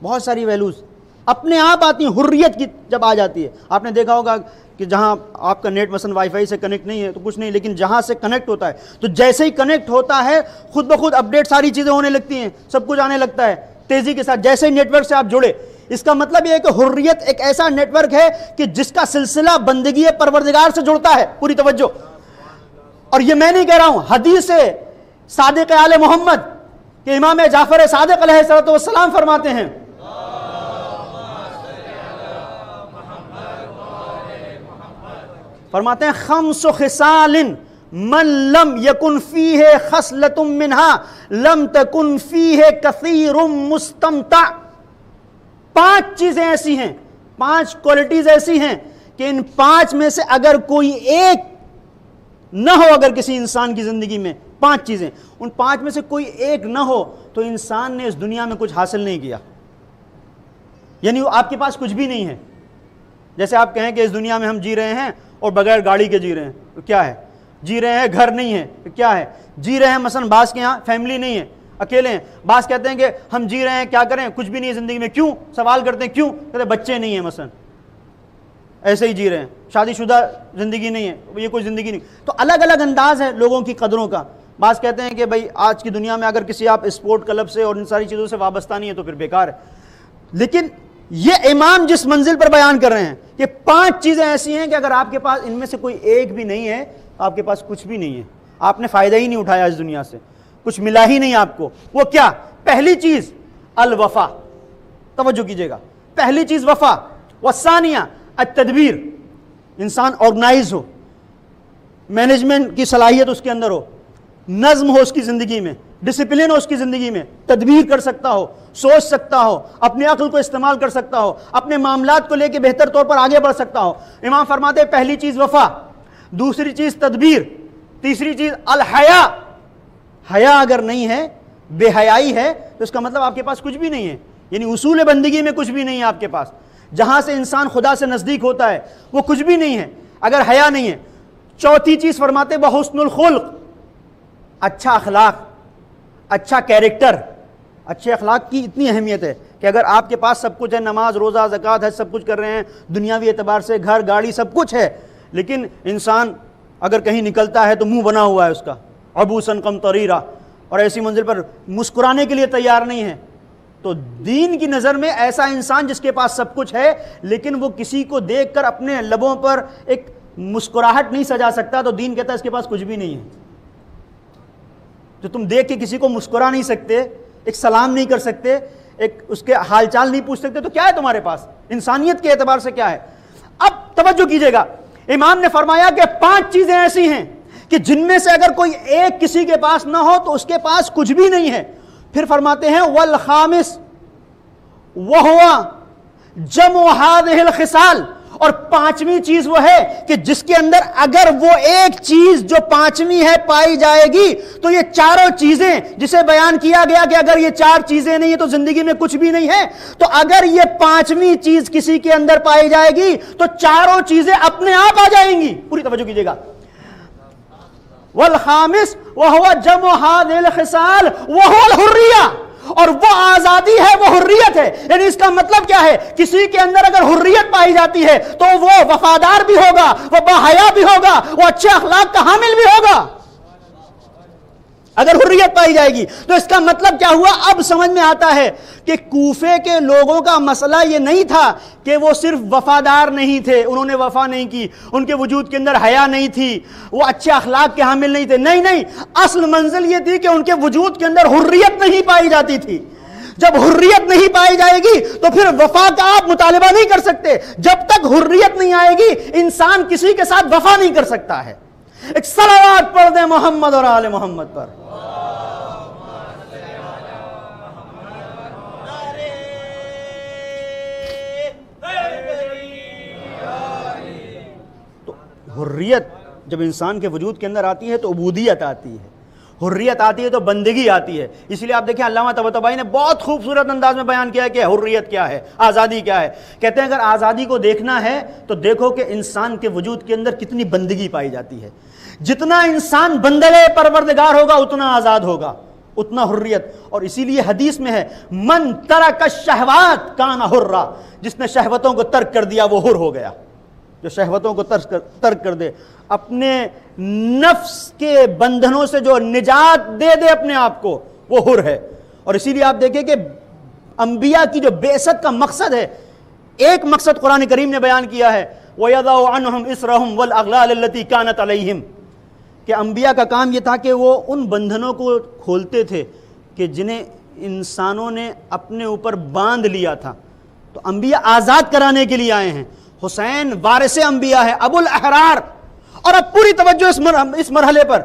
بہت ساری ویلوز اپنے آپ آتی ہیں۔ حریت کی جب آ جاتی ہے، آپ نے دیکھا ہوگا کہ جہاں آپ کا نیٹ مثلا وائی فائی سے کنیکٹ نہیں ہے تو کچھ نہیں، لیکن جہاں سے کنیکٹ ہوتا ہے تو جیسے ہی کنیکٹ ہوتا ہے خود بخود اپڈیٹ ساری چیزیں ہونے لگتی ہیں، سب کچھ آنے لگتا ہے تیزی کے ساتھ، جیسے ہی نیٹ ورک سے آپ جڑے۔ اس کا مطلب یہ ہے کہ حریت ایک ایسا نیٹ ورک ہے کہ جس کا سلسلہ بندگی پروردگار سے جڑتا ہے۔ پوری توجہ، اور یہ میں نہیں کہہ رہا ہوں، حدیث سے صادق آل محمد کہ امام جعفر صادق علیہ السلام فرماتے ہیں، فرماتے ہیں خمس خصال من لم یکن فیہ خصلۃ منہا لم تکن فیہ کثیر مستمتع. 5 چیزیں ایسی ہیں، 5 کوالٹیز ایسی ہیں کہ ان 5 میں سے اگر کوئی ایک نہ ہو، اگر کسی انسان کی زندگی میں 5 چیزیں، ان 5 میں سے کوئی ایک نہ ہو تو انسان نے اس دنیا میں کچھ حاصل نہیں کیا. یعنی آپ کے پاس کچھ بھی نہیں ہے. جیسے آپ کہیں کہ اس دنیا میں ہم جی رہے ہیں اور بغیر گاڑی کے جی رہے ہیں، تو کیا ہے؟ جی رہے ہیں، گھر نہیں ہے، تو کیا ہے؟ جی رہے ہیں. مثلا بعض کے یہاں فیملی نہیں ہے، اکیلے ہیں. بعض کہتے ہیں کہ ہم جی رہے ہیں، کیا کریں؟ کچھ بھی نہیں ہے زندگی میں. کیوں؟ سوال کرتے ہیں کیوں؟ کہتے ہیں بچے نہیں ہیں، مثلا ایسے ہی جی رہے ہیں. شادی شدہ زندگی نہیں ہے، یہ کوئی زندگی نہیں. تو الگ الگ انداز ہے لوگوں کی قدروں کا. بعض کہتے ہیں کہ بھائی آج کی دنیا میں اگر کسی آپ اسپورٹ کلب سے اور ان ساری چیزوں سے وابستہ نہیں ہے تو پھر بیکار ہے. لیکن یہ امام جس منزل پر بیان کر رہے ہیں کہ 5 چیزیں ایسی ہیں کہ اگر آپ کے پاس ان میں سے کوئی ایک بھی نہیں ہے تو آپ کے پاس کچھ بھی نہیں ہے. آپ نے فائدہ ہی نہیں اٹھایا اس دنیا سے، کچھ ملا ہی نہیں آپ کو. وہ کیا؟ پہلی چیز الوفا. توجہ کیجئے گا، پہلی چیز وفا. والثانیہ التدبیر، انسان آرگنائز ہو، مینجمنٹ کی صلاحیت اس کے اندر ہو، نظم ہو اس کی زندگی میں، ڈسپلن ہو اس کی زندگی میں، تدبیر کر سکتا ہو، سوچ سکتا ہو، اپنے عقل کو استعمال کر سکتا ہو، اپنے معاملات کو لے کے بہتر طور پر آگے بڑھ سکتا ہو. امام فرماتے ہیں پہلی چیز وفا، دوسری چیز تدبیر، تیسری چیز الحیا. حیا اگر نہیں ہے، بے حیائی ہے، تو اس کا مطلب آپ کے پاس کچھ بھی نہیں ہے. یعنی اصول بندگی میں کچھ بھی نہیں ہے آپ کے پاس. جہاں سے انسان خدا سے نزدیک ہوتا ہے وہ کچھ بھی نہیں ہے اگر حیا نہیں ہے. چوتھی چیز فرماتے بحسن الخلق، اچھا اخلاق، اچھا کیریکٹر. اچھے اخلاق کی اتنی اہمیت ہے کہ اگر آپ کے پاس سب کچھ ہے، نماز روزہ زکوٰۃ حج سب کچھ کر رہے ہیں، دنیاوی اعتبار سے گھر گاڑی سب کچھ ہے، لیکن انسان اگر کہیں نکلتا ہے تو منہ بنا ہوا ہے اس کا، عبوسن قمطریرا، اور ایسی منزل پر مسکرانے کے لیے تیار نہیں ہے، تو دین کی نظر میں ایسا انسان جس کے پاس سب کچھ ہے لیکن وہ کسی کو دیکھ کر اپنے لبوں پر ایک مسکراہٹ نہیں سجا سکتا، تو دین کہتا ہے اس کے پاس کچھ بھی نہیں ہے. تو تم دیکھ کے کسی کو مسکرا نہیں سکتے، ایک سلام نہیں کر سکتے، ایک اس کے حال چال نہیں پوچھ سکتے، تو کیا ہے تمہارے پاس؟ انسانیت کے اعتبار سے کیا ہے؟ اب توجہ کیجئے گا، امام نے فرمایا کہ 5 چیزیں ایسی ہیں کہ جن میں سے اگر کوئی ایک کسی کے پاس نہ ہو تو اس کے پاس کچھ بھی نہیں ہے. پھر فرماتے ہیں والخامس وہو جمع هذه الخصال، اور 5ویں چیز وہ ہے کہ جس کے اندر اگر وہ ایک چیز جو 5ویں ہے پائی جائے گی تو یہ چاروں چیزیں جسے بیان کیا گیا کہ اگر یہ 4 چیزیں نہیں ہیں تو زندگی میں کچھ بھی نہیں ہے، تو اگر یہ 5ویں چیز کسی کے اندر پائی جائے گی تو چاروں چیزیں اپنے آپ آ جائیں گی. پوری توجہ کیجئے گا. والخامس وهو جمع هذه الخصال وهو الحریہ، اور وہ آزادی ہے، وہ حریت ہے. یعنی اس کا مطلب کیا ہے؟ کسی کے اندر اگر حریت پائی جاتی ہے تو وہ وفادار بھی ہوگا، وہ باحیا بھی ہوگا، وہ اچھے اخلاق کا حامل بھی ہوگا. اگر حریت پائی جائے گی تو اس کا مطلب کیا ہوا؟ اب سمجھ میں آتا ہے کہ کوفے کے لوگوں کا مسئلہ یہ نہیں تھا کہ وہ صرف وفادار نہیں تھے، انہوں نے وفا نہیں کی، ان کے وجود کے اندر حیا نہیں تھی، وہ اچھے اخلاق کے حامل نہیں تھے. نہیں، اصل منزل یہ تھی کہ ان کے وجود کے اندر حریت نہیں پائی جاتی تھی. جب حریت نہیں پائی جائے گی تو پھر وفا کا آپ مطالبہ نہیں کر سکتے. جب تک حریت نہیں آئے گی انسان کسی کے ساتھ وفا نہیں کر سکتا ہے. ایک صلوات پڑھ دیں محمد اور آل محمد پر. حریت جب انسان کے وجود کے اندر آتی ہے تو عبودیت آتی ہے، حریت آتی ہے تو بندگی آتی ہے. اس لیے آپ دیکھیں علامہ طباطبائی نے بہت خوبصورت انداز میں بیان کیا ہے کہ حریت کیا ہے، آزادی کیا ہے. کہتے ہیں اگر آزادی کو دیکھنا ہے تو دیکھو کہ انسان کے وجود کے اندر کتنی بندگی پائی جاتی ہے. جتنا انسان بندگے پروردگار ہوگا اتنا آزاد ہوگا، اتنا حریت. اور اسی لیے حدیث میں ہے من ترک الشہوات کان حرا، جس نے شہوتوں کو ترک کر دیا وہ حر ہو گیا. جو شہوتوں کو ترک کر دے، اپنے نفس کے بندھنوں سے جو نجات دے دے اپنے آپ کو، وہ حر ہے. اور اسی لیے آپ دیکھیں کہ انبیاء کی جو بعثت کا مقصد ہے، ایک مقصد قرآن کریم نے بیان کیا ہے وَيَضَعُ عَنْهُمْ إِصْرَهُمْ وَالْأَغْلَالَ الَّتِي كَانَتْ عَلَيْهِمْ، کہ انبیاء کا کام یہ تھا کہ وہ ان بندھنوں کو کھولتے تھے کہ جنہیں انسانوں نے اپنے اوپر باندھ لیا تھا. تو انبیاء آزاد کرانے کے لیے آئے ہیں. حسین وارث انبیاء ہے، ابو الاحرار، اور اب پوری توجہ اس مرحلے پر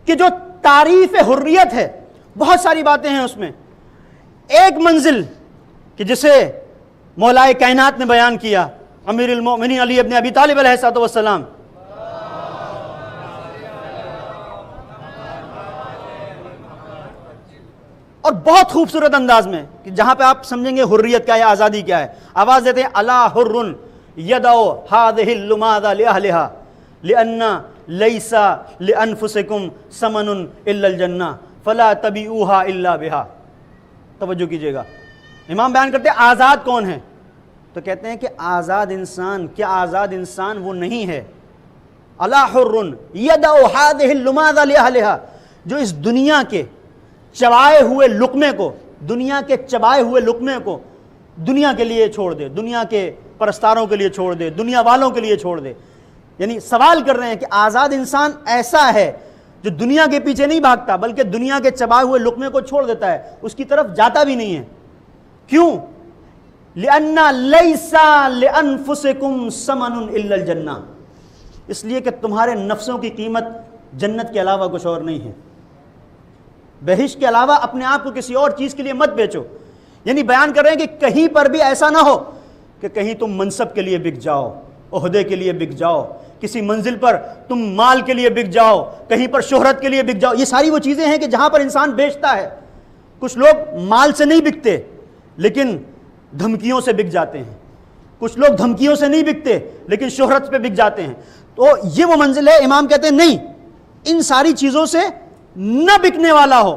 کہ جو تعریف حریت ہے، بہت ساری باتیں ہیں اس میں. ایک منزل کہ جسے مولا کائنات نے بیان کیا، امیر المومنین علی ابن ابی طالب علیہ الصلوۃ والسلام، اور بہت خوبصورت انداز میں کہ جہاں پہ آپ سمجھیں گے حریت کیا ہے، آزادی کیا ہے. آواز دیتے ہیں الا حر یدعو هذه اللماذ لاهلها لان ليس لانفسكم ثمن الا الجنہ فلا تبیعوها الا بها. توجہ کیجئے گا، امام بیان کرتے ہیں آزاد کون ہے، تو کہتے ہیں کہ آزاد انسان، کیا آزاد انسان وہ نہیں ہے. الا حر یدعو هذه اللماذ لاهلها، جو اس دنیا کے چبائے ہوئے لقمے کو، دنیا کے چبائے ہوئے لقمے کو دنیا کے لیے چھوڑ دے، دنیا کے پرستاروں کے لیے چھوڑ دے، دنیا والوں کے لیے چھوڑ دے. یعنی سوال کر رہے ہیں کہ آزاد انسان ایسا ہے جو دنیا کے پیچھے نہیں بھاگتا بلکہ دنیا کے چبائے ہوئے لقمے کو چھوڑ دیتا ہے، اس کی طرف جاتا بھی نہیں ہے. کیوں؟ لأن ليس لأنفسكم ثمن إلا الجنہ، اس لیے کہ تمہارے نفسوں کی قیمت جنت کے علاوہ کچھ اور نہیں ہے. بہشت کے علاوہ اپنے آپ کو کسی اور چیز کے لیے مت بیچو. یعنی بیان کر رہے ہیں کہ کہیں پر بھی ایسا نہ ہو کہ کہیں تم منصب کے لیے بک جاؤ، عہدے کے لیے بک جاؤ، کسی منزل پر تم مال کے لیے بک جاؤ، کہیں پر شہرت کے لیے بک جاؤ. یہ ساری وہ چیزیں ہیں کہ جہاں پر انسان بیچتا ہے. کچھ لوگ مال سے نہیں بکتے لیکن دھمکیوں سے بک جاتے ہیں، کچھ لوگ دھمکیوں سے نہیں بکتے لیکن شہرت پہ بک جاتے ہیں. تو یہ وہ منزل ہے. امام کہتے ہیں نہیں، ان ساری چیزوں سے نہ بکنے والا ہو.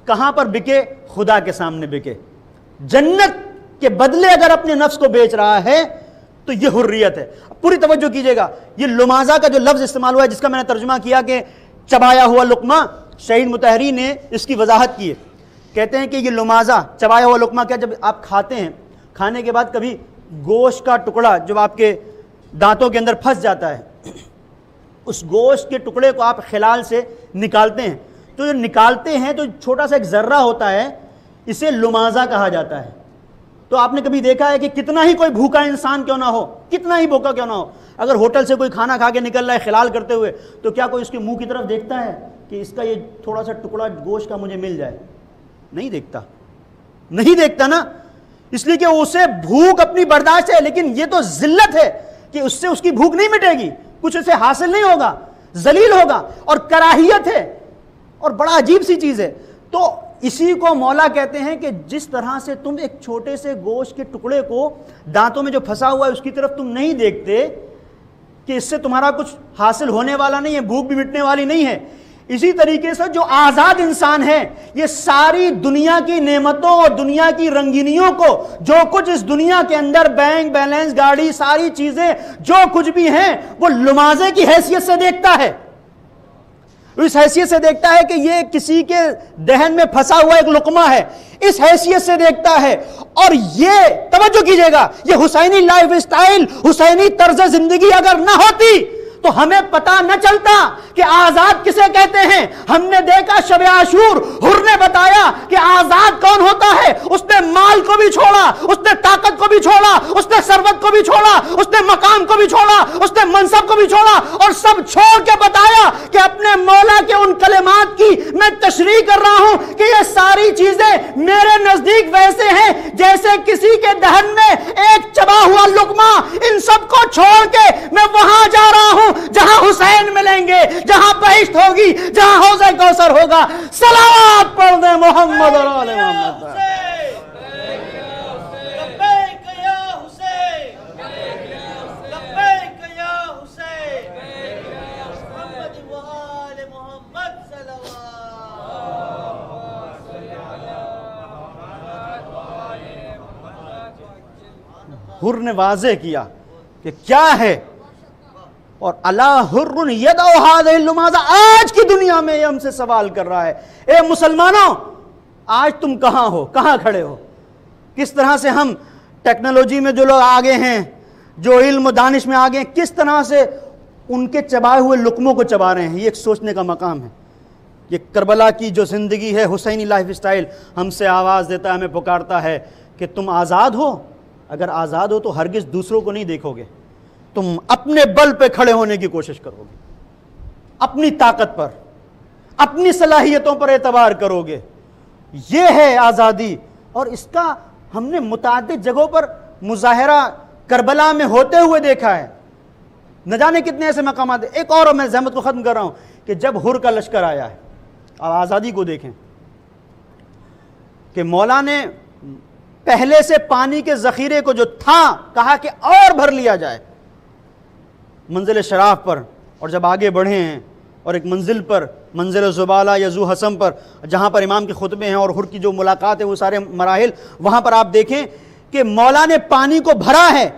کہاں پر بکے؟ خدا کے سامنے بکے. جنت کے بدلے اگر اپنے نفس کو بیچ رہا ہے تو یہ حریت ہے. پوری توجہ کیجئے گا، یہ لمازہ کا جو لفظ استعمال ہوا ہے، جس کا میں نے ترجمہ کیا کہ چبایا ہوا لقمہ، شہید مطہری نے اس کی وضاحت کی ہے. کہتے ہیں کہ یہ لمازہ، چبایا ہوا لقمہ، کیا جب آپ کھاتے ہیں، کھانے کے بعد کبھی گوشت کا ٹکڑا جو آپ کے دانتوں کے اندر پھنس جاتا ہے، اس گوشت کے ٹکڑے کو آپ خلال سے نکالتے ہیں، تو جو نکالتے ہیں تو چھوٹا سا ایک ذرہ ہوتا ہے، اسے لمازہ کہا جاتا ہے. تو آپ نے کبھی دیکھا ہے کہ کتنا ہی کوئی بھوکا انسان کیوں نہ ہو، کتنا ہی بھوکا کیوں نہ ہو، اگر ہوٹل سے کوئی کھانا کھا کے نکل رہا ہے خلال کرتے ہوئے، تو کیا کوئی اس کے منہ کی طرف دیکھتا ہے کہ اس کا یہ تھوڑا سا ٹکڑا گوشت کا مجھے مل جائے؟ نہیں دیکھتا، نہیں دیکھتا نا. اس لیے کہ اسے بھوک اپنی برداشت ہے، لیکن یہ تو ذلت ہے کہ اس سے اس کی بھوک نہیں مٹے گی، کچھ اسے حاصل نہیں ہوگا، ذلیل ہوگا، اور کراہیت ہے، اور بڑا عجیب سی چیز ہے. تو اسی کو مولا کہتے ہیں کہ جس طرح سے تم ایک چھوٹے سے گوشت کے ٹکڑے کو دانتوں میں جو پھنسا ہوا ہے اس کی طرف تم نہیں دیکھتے کہ اس سے تمہارا کچھ حاصل ہونے والا نہیں ہے، بھوک بھی مٹنے والی نہیں ہے، اسی طریقے سے جو آزاد انسان ہے یہ ساری دنیا کی نعمتوں اور دنیا کی رنگینیوں کو، جو کچھ اس دنیا کے اندر بینک بیلنس، گاڑی، ساری چیزیں جو کچھ بھی ہیں، وہ لمازے کی حیثیت سے دیکھتا ہے. اس حیثیت سے دیکھتا ہے کہ یہ کسی کے دہن میں پھنسا ہوا ایک لقمہ ہے، اس حیثیت سے دیکھتا ہے. اور یہ توجہ کیجئے گا، یہ حسینی لائف اسٹائل، حسینی طرز زندگی اگر نہ ہوتی تو ہمیں پتہ نہ چلتا کہ آزاد کسے کہتے ہیں. ہم نے دیکھا شب عاشور حر نے بتایا کہ آزاد کون ہوتا ہے. اس نے مال کو بھی چھوڑا، اس نے طاقت کو بھی چھوڑا، اس نے ثروت کو بھی چھوڑا، اس نے مقام کو بھی چھوڑا، اس نے منصب کو بھی چھوڑا، اور سب چھوڑ کے بتایا کہ اپنے مولا کے ان کلمات کی میں تشریح کر رہا ہوں کہ یہ ساری چیزیں میرے نزدیک ویسے ہیں جیسے کسی کے دہن میں ایک چبا ہوا لقمہ. ان سب کو چھوڑ کے میں وہاں جا رہا ہوں جہاں حسین ملیں گے، جہاں بہشت ہوگی، جہاں حوض کوثر ہوگا. صلوات پڑھ دیں محمد اور آل محمد. حر نے واضح کیا کہ کیا ہے، اور اللہ حر یدعو هذه اللمازہ. آج کی دنیا میں یہ ہم سے سوال کر رہا ہے، اے مسلمانوں آج تم کہاں ہو، کہاں کھڑے ہو؟ کس طرح سے ہم ٹیکنالوجی میں جو لوگ آگے ہیں، جو علم و دانش میں آگے ہیں، کس طرح سے ان کے چبائے ہوئے لقموں کو چبا رہے ہیں. یہ ایک سوچنے کا مقام ہے. یہ کربلا کی جو زندگی ہے، حسینی لائف اسٹائل، ہم سے آواز دیتا ہے، ہمیں پکارتا ہے کہ تم آزاد ہو. اگر آزاد ہو تو ہرگز دوسروں کو نہیں دیکھو گے، تم اپنے بل پہ کھڑے ہونے کی کوشش کرو گے، اپنی طاقت پر، اپنی صلاحیتوں پر اعتبار کرو گے. یہ ہے آزادی. اور اس کا ہم نے متعدد جگہوں پر مظاہرہ کربلا میں ہوتے ہوئے دیکھا ہے. نہ جانے کتنے ایسے مقامات ہیں. ایک اور میں زحمت کو ختم کر رہا ہوں کہ جب حر کا لشکر آیا ہے، اب آزادی کو دیکھیں کہ مولا نے پہلے سے پانی کے ذخیرے کو جو تھا کہا کہ اور بھر لیا جائے منزل شراف پر. اور جب آگے بڑھے ہیں اور ایک منزل پر، منزل زبالہ یا ذو حسم پر، جہاں پر امام کے خطبے ہیں اور حر کی جو ملاقات ہے وہ سارے مراحل، وہاں پر آپ دیکھیں کہ مولا نے پانی کو بھرا ہے.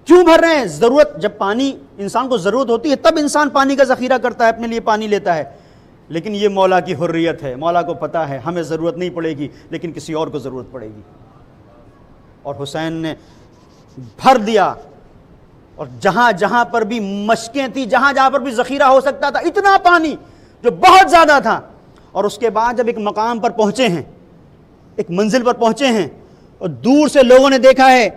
کیوں بھر رہے ہیں؟ ضرورت، جب پانی انسان کو ضرورت ہوتی ہے تب انسان پانی کا ذخیرہ کرتا ہے، اپنے لیے پانی لیتا ہے. لیکن یہ مولا کی حریت ہے. مولا کو پتہ ہے ہمیں ضرورت نہیں پڑے گی لیکن کسی اور کو ضرورت پڑے گی. اور حسین نے بھر دیا. اور جہاں جہاں پر بھی مشکیں تھی، جہاں جہاں پر بھی ذخیرہ ہو سکتا تھا، اتنا پانی جو بہت زیادہ تھا. اور اس کے بعد جب ایک مقام پر پہنچے ہیں، ایک منزل پر پہنچے ہیں، اور دور سے لوگوں نے دیکھا ہے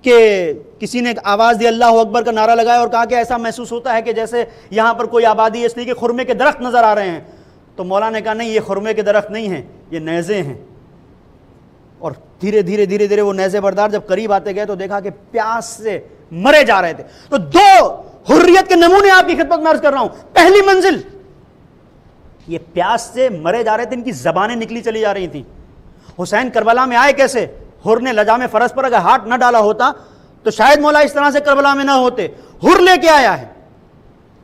کہ کسی نے آواز دی اللہ اکبر کا نعرہ لگایا اور کہا کہ ایسا محسوس ہوتا ہے کہ جیسے یہاں پر کوئی آبادی ہے، اس لیے کہ خرمے کے درخت نظر آ رہے ہیں. تو مولا نے کہا نہیں، یہ خرمے کے درخت نہیں ہیں، یہ نیزے ہیں. اور دھیرے دھیرے دھیرے دھیرے وہ نیزے بردار جب قریب آتے گئے تو دیکھا کہ پیاس سے مرے جا رہے تھے. تو دو حریت کے نمونے آپ کی خدمت میں عرض کر رہا ہوں. پہلی منزل، یہ پیاس سے مرے جا رہے تھے، ان کی زبانیں نکلی چلی جا رہی تھیں. حسین کربلا میں آئے کیسے؟ حر نے لجام فرس پر اگر ہاتھ نہ ڈالا ہوتا تو شاید مولا اس طرح سے کربلا میں نہ ہوتے. حر لے کے آیا ہے.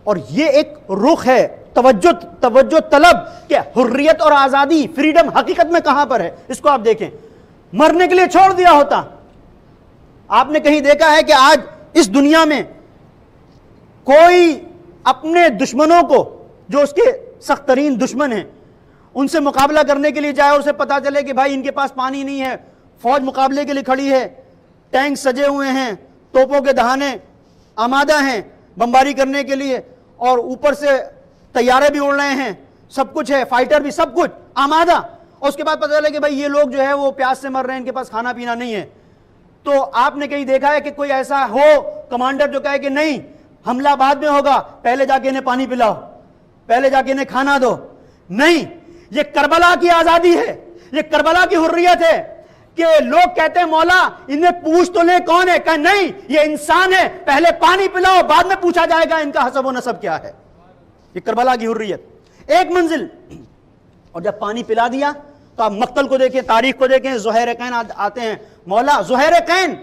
اور یہ ایک رخ ہے توجہ طلب کہ حریت اور آزادی، فریڈم حقیقت میں کہاں پر ہے. اس کو آپ دیکھیں. مرنے کے لیے چھوڑ دیا ہوتا. آپ نے کہیں دیکھا ہے کہ آج اس دنیا میں کوئی اپنے دشمنوں کو، جو اس کے سخت ترین دشمن ہیں، ان سے مقابلہ کرنے کے لیے جائے اور اسے پتا چلے کہ بھائی ان کے پاس پانی نہیں ہے، فوج مقابلے کے لیے کھڑی ہے، ٹینک سجے ہوئے ہیں، توپوں کے دہانے آمادہ ہیں بمباری کرنے کے لیے، اور اوپر سے طیارے بھی اڑ رہے ہیں، سب کچھ ہے، فائٹر بھی، سب کچھ آمادہ، اور اس کے بعد پتہ چلے کہ بھائی یہ لوگ جو ہے وہ پیاس سے مر رہے ہیں، ان کے پاس کھانا پینا نہیں ہے. تو آپ نے کہیں دیکھا ہے کہ کوئی ایسا ہو کمانڈر جو کہے کہ نہیں، حملہ بعد میں ہوگا، پہلے جا کے انہیں پانی پلاؤ، پہلے جا کے انہیں کھانا دو؟ نہیں. یہ کربلا کی آزادی ہے، یہ کربلا کی حریت ہے کہ لوگ کہتے ہیں مولا انہیں پوچھ تو لیں کون ہے. کہ نہیں، یہ انسان ہے، پہلے پانی پلاؤ، بعد میں پوچھا جائے گا ان کا حسب و نسب کیا ہے. یہ کربلا کی حریت. ایک منزل. اور جب پانی پلا دیا تو آپ مقتل کو دیکھیں، تاریخ کو دیکھیں. زہیرقین آتے ہیں، مولا زہیرقین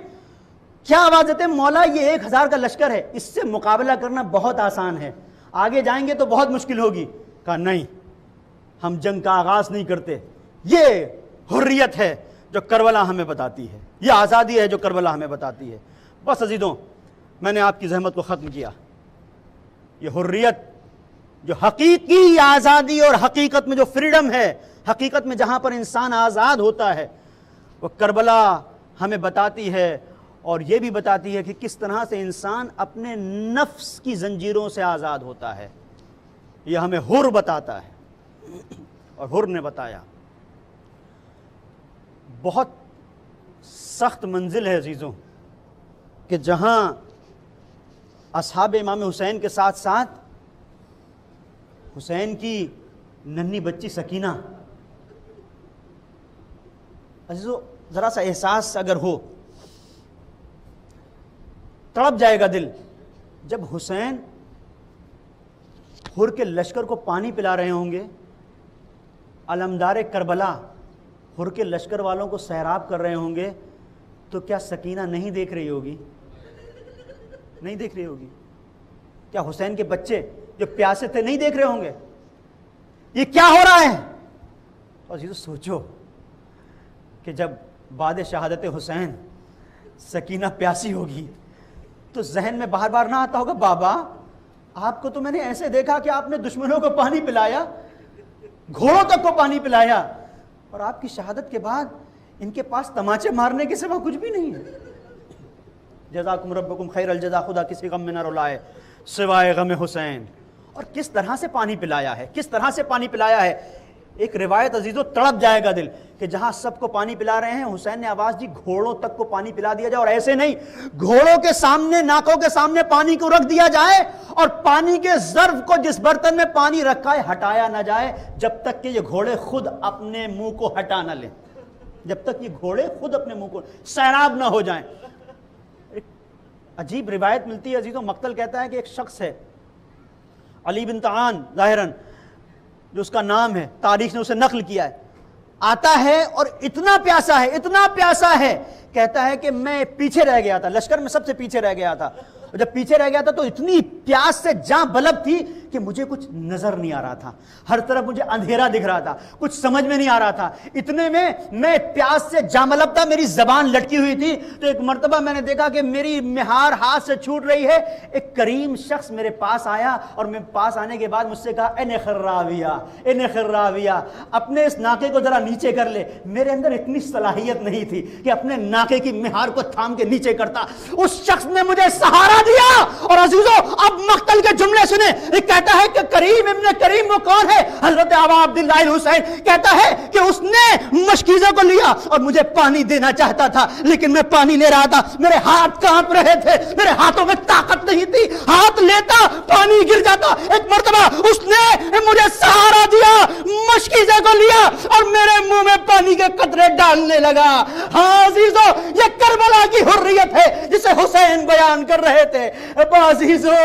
کیا آواز دیتے ہیں؟ مولا یہ 1000 کا لشکر ہے، اس سے مقابلہ کرنا بہت آسان ہے، آگے جائیں گے تو بہت مشکل ہوگی. کہا نہیں، ہم جنگ کا آغاز نہیں کرتے. یہ حریت ہے جو کربلا ہمیں بتاتی ہے، یہ آزادی ہے جو کربلا ہمیں بتاتی ہے. بس عزیزوں، میں نے آپ کی زحمت کو ختم کیا. یہ حریت جو حقیقی آزادی اور حقیقت میں جو فریڈم ہے، حقیقت میں جہاں پر انسان آزاد ہوتا ہے، وہ کربلا ہمیں بتاتی ہے. اور یہ بھی بتاتی ہے کہ کس طرح سے انسان اپنے نفس کی زنجیروں سے آزاد ہوتا ہے. یہ ہمیں حر بتاتا ہے. اور حر نے بتایا. بہت سخت منزل ہے عزیزوں کہ جہاں اصحاب امام حسین کے ساتھ ساتھ حسین کی ننھی بچی سکینہ. عزیزو ذرا سا احساس اگر ہو، تڑپ جائے گا دل. جب حسین حر کے لشکر کو پانی پلا رہے ہوں گے، علمدار کربلا حر کے لشکر والوں کو سیراب کر رہے ہوں گے، تو کیا سکینہ نہیں دیکھ رہی ہوگی؟ نہیں دیکھ رہی ہوگی؟ کیا حسین کے بچے جو پیاسے تھے نہیں دیکھ رہے ہوں گے یہ کیا ہو رہا ہے؟ اور عزیزو سوچو کہ جب بعد شہادت حسین سکینہ پیاسی ہوگی تو ذہن میں بار بار نہ آتا ہوگا بابا آپ کو تو میں نے ایسے دیکھا کہ آپ نے دشمنوں کو پانی پلایا، گھوڑوں تک کو پانی پلایا، اور آپ کی شہادت کے بعد ان کے پاس تماچے مارنے کے سوا کچھ بھی نہیں ہے. جزاکم ربکم خیر الجزا، خدا کسی غم میں نہ رلائے سوائے غم حسین. اور کس طرح سے پانی پلایا ہے، کس طرح سے پانی پلایا ہے. ایک روایت عزیزوں تڑپ جائے گا دل کہ جہاں سب کو پانی پلا رہے ہیں حسین نے آواز دی گھوڑوں تک کو پانی پلا دیا جائے، اور ایسے نہیں، گھوڑوں کے سامنے، ناکوں کے سامنے پانی کو رکھ دیا جائے اور پانی کے ظرف کو جس برتن میں پانی رکھا ہے ہٹایا نہ جائے جب تک کہ یہ گھوڑے خود اپنے منہ کو ہٹا نہ لیں، جب تک یہ گھوڑے خود اپنے منہ کو سیراب نہ ہو جائیں۔ ایک عجیب روایت ملتی ہے عزیزوں، مقتل کہتا ہے کہ ایک شخص ہے علی بن طعان ظاہراً جو اس کا نام ہے، تاریخ نے اسے نقل کیا ہے، آتا ہے اور اتنا پیاسا ہے کہتا ہے کہ میں پیچھے رہ گیا تھا، لشکر میں سب سے پیچھے رہ گیا تھا، اور جب پیچھے رہ گیا تھا تو اتنی پیاس سے جاں بلب تھی کہ مجھے کچھ نظر نہیں آ رہا تھا، ہر طرف مجھے اندھیرا دکھ رہا تھا، کچھ سمجھ میں نہیں آ رہا تھا، اتنے میں پیاس سے جاں بلب تھا، میری زبان لٹکی ہوئی تھی۔ تو ایک مرتبہ میں نے دیکھا کہ میری مہار ہاتھ سے چھوٹ رہی ہے، ایک کریم شخص میرے پاس آیا اور میں پاس آنے کے بعد مجھ سے کہا اے خراویہ اپنے اس ناکے کو ذرا نیچے کر لے۔ میرے اندر اتنی صلاحیت نہیں تھی کہ اپنے ناکے کی مہار کو تھام کے نیچے کرتا، اس شخص نے مجھے سہارا دیا۔ اور عزیزو اب مقتل کے جملے سنیں، کہتا ہے کہ کریم ابن کریم وہ کون ہے؟ حضرت ابا عبداللہ الحسین کہتا ہے کہ اس نے مشکیزہ کو لیا اور مجھے پانی دینا چاہتا تھا، لیکن میں پانی لے رہا تھا، میرے ہاتھ کانپ رہے تھے، میرے ہاتھوں میں طاقت نہیں تھی، ہاتھ لیتا پانی گر جاتا۔ ایک مرتبہ اس نے مجھے سہارا دیا، مشکیزہ کو لیا اور میرے منہ میں پانی کے قطرے ڈالنے لگا۔ ہاں عزیزو یہ کربلا کی حریت ہے جسے حسین بیان کر رہے تھے۔ عزیزو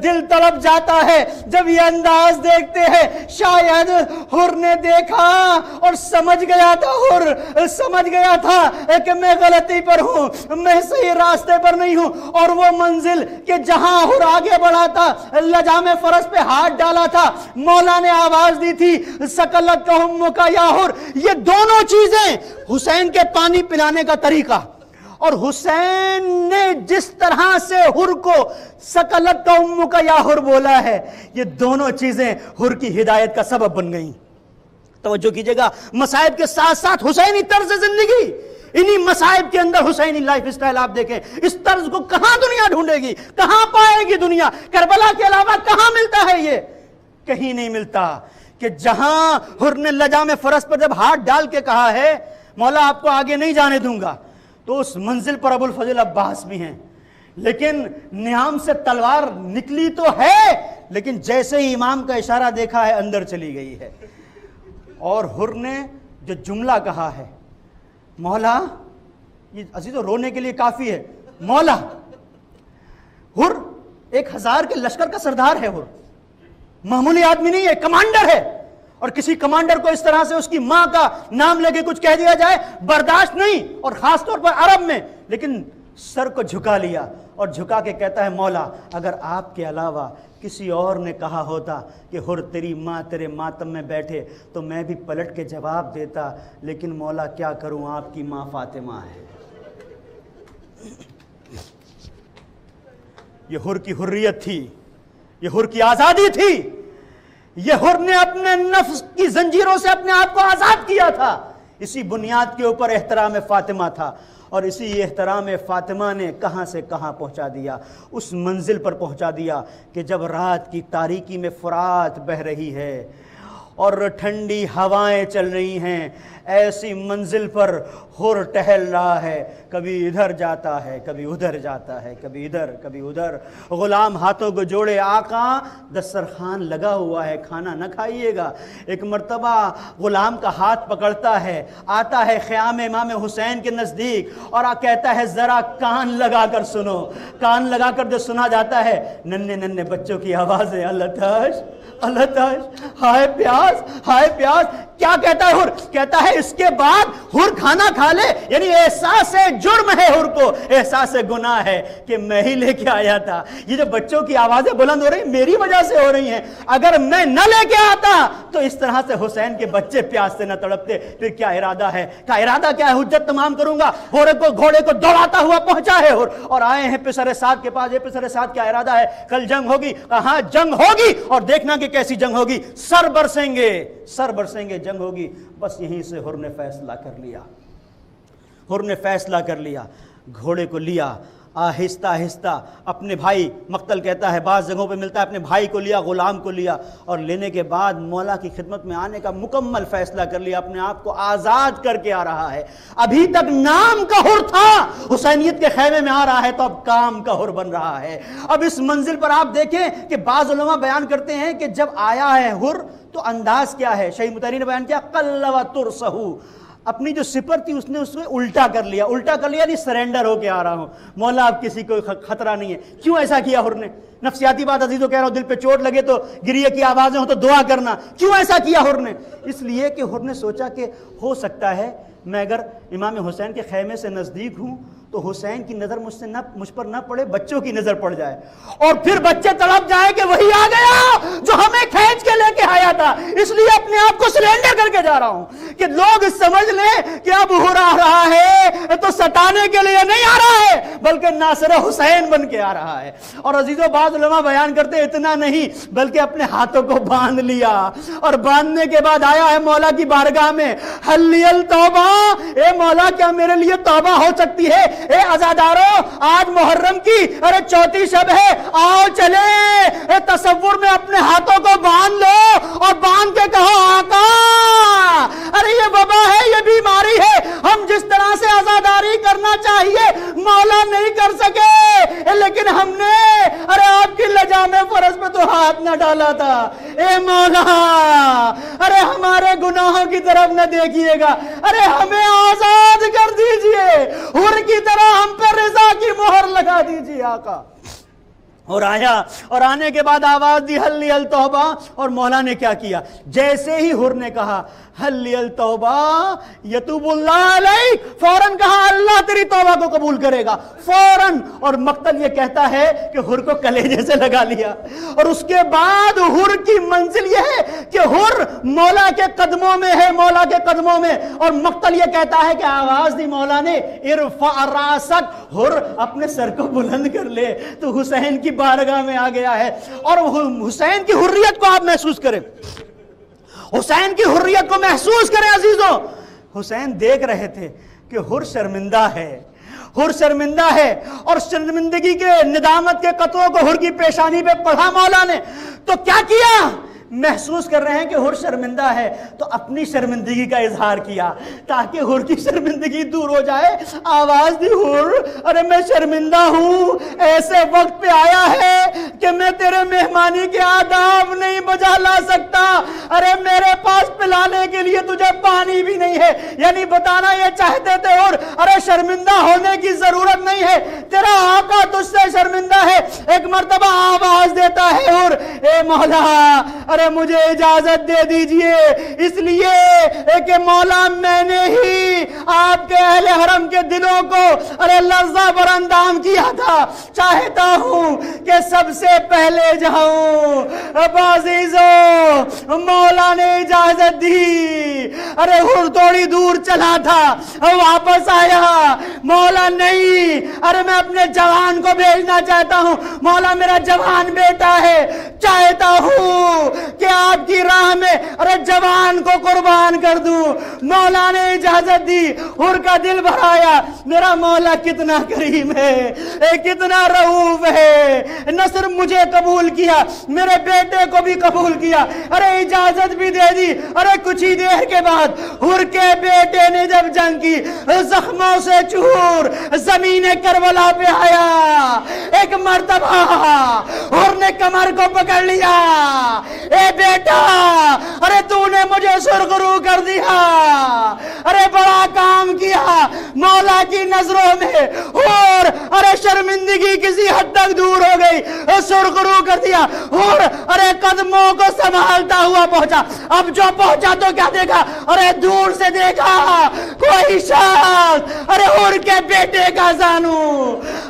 دل تڑپ جاتا ہے جب یہ انداز دیکھتے ہیں۔ شاید حر نے دیکھا اور سمجھ گیا تھا کہ میں غلطی پر ہوں، میں صحیح راستے پر نہیں ہوں، اور وہ منزل کہ جہاں حر آگے بڑھا تھا، لجام فرس پہ ہاتھ ڈالا تھا، مولا نے آواز دی تھی سکلت امک یا حر۔ یہ دونوں چیزیں حسین کے پانی پلانے کا طریقہ اور حسین نے جس طرح سے حر کو سکلت امک یا حر بولا ہے، یہ دونوں چیزیں حر کی ہدایت کا سبب بن گئیں۔ توجہ کیجئے گا، مصائب کے ساتھ ساتھ حسینی طرز زندگی، انہی مصائب کے اندر حسینی لائف اسٹائل آپ دیکھیں۔ اس طرز کو کہاں دنیا ڈھونڈے گی، کہاں پائے گی دنیا؟ کربلا کے علاوہ کہاں ملتا ہے یہ؟ کہیں نہیں ملتا۔ کہ جہاں حر نے لجام فرس پر جب ہاتھ ڈال کے کہا ہے مولا آپ کو آگے نہیں جانے دوں گا، تو اس منزل پر ابو الفضل عباس بھی ہیں، لیکن نیام سے تلوار نکلی تو ہے، لیکن جیسے ہی امام کا اشارہ دیکھا ہے اندر چلی گئی ہے۔ اور حر نے جو جملہ کہا ہے مولا، یہ عزیزو رونے کے لیے کافی ہے، مولا، حر 1000 کے لشکر کا سردار ہے، حر معمولی آدمی نہیں ہے، کمانڈر ہے، اور کسی کمانڈر کو اس طرح سے اس کی ماں کا نام لے کے کچھ کہہ دیا جائے برداشت نہیں، اور خاص طور پر عرب میں۔ لیکن سر کو جھکا لیا اور جھکا کے کہتا ہے مولا اگر آپ کے علاوہ کسی اور نے کہا ہوتا کہ حر تیری ماں تیرے ماتم میں بیٹھے تو میں بھی پلٹ کے جواب دیتا، لیکن مولا کیا کروں، آپ کی ماں فاطمہ ہے۔ یہ حر کی حریت تھی، یہ حر کی آزادی تھی، یہ حر نے اپنے نفس کی زنجیروں سے اپنے آپ کو آزاد کیا تھا۔ اسی بنیاد کے اوپر احترام فاطمہ تھا، اور اسی احترام فاطمہ نے کہاں سے کہاں پہنچا دیا، اس منزل پر پہنچا دیا کہ جب رات کی تاریکی میں فرات بہہ رہی ہے اور ٹھنڈی ہوائیں چل رہی ہیں، ایسی منزل پر حر ٹہل رہا ہے، کبھی ادھر جاتا ہے، کبھی ادھر جاتا ہے، کبھی ادھر کبھی ادھر، غلام ہاتھوں کو جوڑے، آقا دسترخوان لگا ہوا ہے، کھانا نہ کھائیے گا۔ ایک مرتبہ غلام کا ہاتھ پکڑتا ہے، آتا ہے خیام امام حسین کے نزدیک اور کہتا ہے ذرا کان لگا کر سنو۔ کان لگا کر جو سنا جاتا ہے ننھے ننھے بچوں کی آوازیں، التش التش، ہائے پیاس ہائے پیاس۔ کیا کہتا ہے حر؟ کہتا ہے اس کے بعد حر کھانا کھا لے، یعنی احساس جرم ہے حر کو، احساس گناہ ہے کہ میں ہی لے کے آیا تھا۔ یہ جو بچوں کی آوازیں بلند ہو رہی میری وجہ سے ہو رہی ہیں، اگر میں نہ لے کے آتا تو اس طرح سے حسین کے بچے پیاس سے نہ تڑپتے۔ پھر کیا ارادہ ہے؟ کیا ارادہ کیا ہے؟ حجت تمام کروں گا۔ گھوڑے کو دوڑاتا ہوا پہنچا ہے حر اور آئے ہیں پسر سعد کے پاس۔ یہ پسر سعد کیا ارادہ ہے؟ کل جنگ ہوگی؟ کہاں جنگ ہوگی، اور دیکھنا کہ کیسی جنگ ہوگی، سر برسیں گے، جنگ ہوگی۔ بس یہیں سے حر نے فیصلہ کر لیا، حر نے فیصلہ کر لیا، گھوڑے کو لیا، آہستہ آہستہ اپنے بھائی، مقتل کہتا ہے بعض جگہوں پہ ملتا ہے، اپنے بھائی کو لیا، غلام کو لیا، اور لینے کے بعد مولا کی خدمت میں آنے کا مکمل فیصلہ کر لیا، اپنے آپ کو آزاد کر کے آ رہا ہے۔ ابھی تک نام کا حر تھا، حسینیت کے خیمے میں آ رہا ہے تو اب کام کا حر بن رہا ہے۔ اب اس منزل پر آپ دیکھیں کہ بعض علماء بیان کرتے ہیں کہ جب آیا ہے حر تو انداز کیا ہے، شیخ مطہری نے بیان کیا قلّ ترسہو، اپنی جو سپر تھی اس نے اس میں الٹا کر لیا یعنی سرنڈر ہو کے آ رہا ہوں، مولا اب کسی کو خطرہ نہیں ہے۔ کیوں ایسا کیا حر نے؟ نفسیاتی بات عزیزوں کہہ رہا ہوں، دل پہ چوٹ لگے تو گریے کی آوازیں ہوں تو دعا کرنا۔ کیوں ایسا کیا حر نے؟ اس لیے کہ حر نے سوچا کہ ہو سکتا ہے میں اگر امام حسین کے خیمے سے نزدیک ہوں تو حسین کی نظر مجھ پر نہ پڑے، بچوں کی نظر پڑ جائے، اور پھر بچے تڑپ جائیں کہ وہی آ گیا جو ہمیں کھینچ کے لے کے آیا تھا، اس لیے اپنے آپ کو سلینڈر کر کے جا رہا ہوں کہ لوگ سمجھ لیں کہ اب حر آ رہا ہے تو ستانے کے لیے نہیں آ رہا ہے بلکہ ناصر حسین بن کے آ رہا ہے۔ اور عزیزوں بعض علماء بیان کرتے ہیں اتنا نہیں بلکہ اپنے ہاتھوں کو باندھ لیا، اور باندھنے کے بعد آیا ہے مولا کی بارگاہ میں، حلی التوبہ، اے مولا کیا میرے لیے توبہ ہو سکتی ہے؟ اے عزادارو آج محرم کی چوتھی شب ہے، آؤ چلے تصور میں اپنے ہاتھوں کو باندھ لو اور باندھ کے کہو آقا ارے یہ وبا ہے، یہ بیماری ہے، ہم جس طرح سے عزاداری کرنا چاہیے مولا نہیں کر سکے، لیکن ہم نے آپ کی لجام فرض پہ تو ہاتھ نہ ڈالا تھا، اے مولا ہمارے گناہوں کی طرف نہ دیکھیے گا، ہمیں آزاد کر دیجئے، حر کی طرح ہم پہ رضا کی مہر لگا دیجئے آقا۔ اور آیا، اور آنے کے بعد آواز دی حلی التوبہ، اور مولا نے کیا کیا؟ جیسے ہی حر نے کہا حلی التوبہ یتوب اللہ علیک، فوراً کہا اللہ تیری توبہ کو قبول کرے گا فوراً۔ اور مقتل یہ کہتا ہے کہ حر کو کلیجے سے لگا لیا، اور اس کے بعد حر کی منزل یہ ہے کہ حر مولا کے قدموں میں ہے، مولا کے قدموں میں، اور مقتل یہ کہتا ہے کہ آواز دی مولا نے ارفع راسک، حر اپنے سر کو بلند کر لے، تو حسین کی بارگاہ میں آ گیا ہے۔ اور حسین کی حریت کو آپ محسوس کریں، حسین کی حریت کو محسوس کریں عزیزوں۔ حسین دیکھ رہے تھے کہ حر شرمندہ ہے، حر شرمندہ ہے، اور شرمندگی کے ندامت کے قطروں کو حر کی پیشانی پہ پڑھا مولا نے، تو کیا کیا؟ محسوس کر رہے ہیں کہ حر شرمندہ ہے تو اپنی شرمندگی کا اظہار کیا تاکہ حر کی شرمندگی دور ہو جائے۔ آواز دی حر میں شرمندہ ہوں، ایسے وقت پہ آیا ہے کہ میں تیرے مہمانی کے آداب نہیں بجا لا سکتا، میرے پاس پلانے کے لیے تجھے پانی بھی نہیں ہے، یعنی بتانا یہ چاہتے تھے حر شرمندہ ہونے کی ضرورت نہیں ہے، تیرا آقا تجھ سے شرمندہ ہے۔ ایک مرتبہ آواز دیتا ہے حر اے مولا مجھے اجازت دے دیجئے، اس لیے کہ مولا میں نے ہی آپ کے اہل حرم کے دلوں کو لرزہ براندام کیا تھا، چاہتا ہوں کہ سب سے پہلے جاؤں۔ اب عزیزو مولا نے اجازت دی، حر تھوڑی دور چلا تھا، واپس آیا، مولا نہیں، میں اپنے جوان کو بھیجنا چاہتا ہوں، مولا میرا جوان بیٹا ہے، چاہتا ہوں کہ آپ کی راہ میں جوان کو قربان کر دوں۔ مولا نے اجازت دی، حر کا دل بھرایا، میرا مولا کتنا کریم ہے، کتنا رؤوف ہے، نہ صرف مجھے قبول کیا میرے بیٹے کو بھی قبول کیا، اجازت بھی دے دی۔ کچھ ہی دیر کے بعد حر کے بیٹے نے جب جنگ کی، زخموں سے چور زمین کربلا پہ آیا، ایک مرتبہ حر نے کمر کو پکڑ لیا، اے بیٹا تو نے مجھے سرخرو کر دیا، بڑا کام کیا مولا کی نظروں میں، اور شرمندگی کسی حد تک دور ہو گئی، سرخرو کر دیا، اور قدموں کو سنبھالتا ہوا پہنچا۔ اب جو پہنچا تو کیا دیکھا؟ دور سے دیکھا کوئی شخص حر کے بیٹے کا زانو،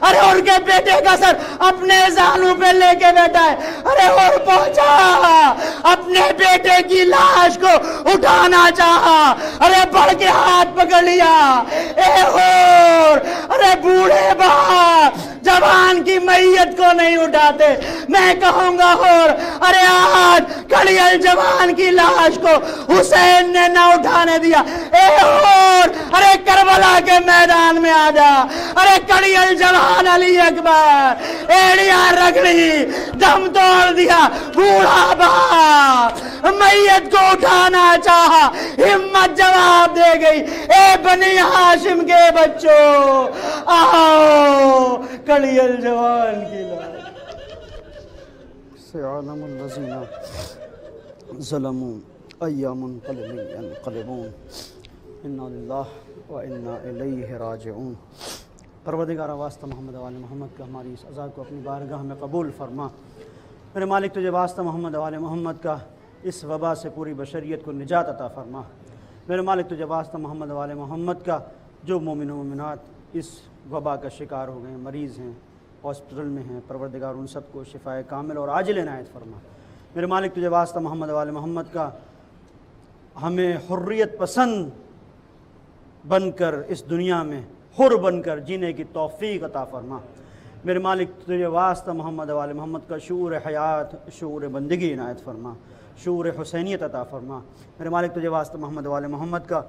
حر کے بیٹے کا سر اپنے زانو پہ لے کے بیٹھا ہے۔ حر پہنچا، اپنے بیٹے کی لاش کو اٹھانا چاہا، بڑھ کے ہاتھ پکڑ لیا، اے حر، بوڑھے باپ جوان کی میت کو نہیں اٹھاتے، میں کہوں گا اور ارے آج کڑی الجوان کی لاش کو حسین نے نہ اٹھانے دیا، اے اور ارے کربلا کے میدان میں آ جا، ارے کڑی الجوان علی اکبر، ایڑیاں رگڑی، دم توڑ دیا، بوڑھا باپ میت کو اٹھانا چاہا، ہمت جواب دے گئی، اے بنی ہاشم کے بچوں آؤ کڑی الجوان کی لاش سيعلم الذين ظلموا أي منقلب ينقلبون إنا لله وإنا إليه راجعون۔ پروردگار واسطہ محمد و آل محمد کا ہماری اس عزا کو اپنی بارگاہ میں قبول فرما۔ میرے مالک تجھے واسطہ محمد و آل محمد کا اس وبا سے پوری بشریت کو نجات عطا فرما۔ میرے مالک تجھے واسطہ محمد و آل محمد کا جو مومن و مومنات اس وبا کا شکار ہو گئے ہیں، مریض ہیں، ہاسپٹل میں ہیں، پروردگار ان سب کو شفائے کامل اور عاجل عنایت فرما۔ میرے مالک تجھے واسطہ محمد و آل محمد کا ہمیں حریت پسند بن کر اس دنیا میں حر بن کر جینے کی توفیق عطا فرما۔ میرے مالک تجھے واسطہ محمد و آل محمد کا شعور حیات، شعور بندگی عنایت فرما، شعور حسینیت عطا فرما۔ میرے مالک تجھے واسطہ محمد و آل محمد کا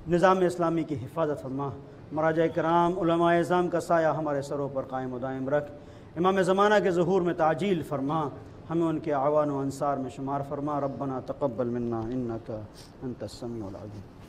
نظام اسلامی کی حفاظت فرما۔ مراجع کرام، علماء اعظام کا سایہ ہمارے سروں پر قائم و دائم رکھ۔ امام زمانہ کے ظہور میں تعجیل فرما، ہمیں ان کے اعوان و انصار میں شمار فرما۔ ربنا تقبل منا انک انت السمیع العلیم۔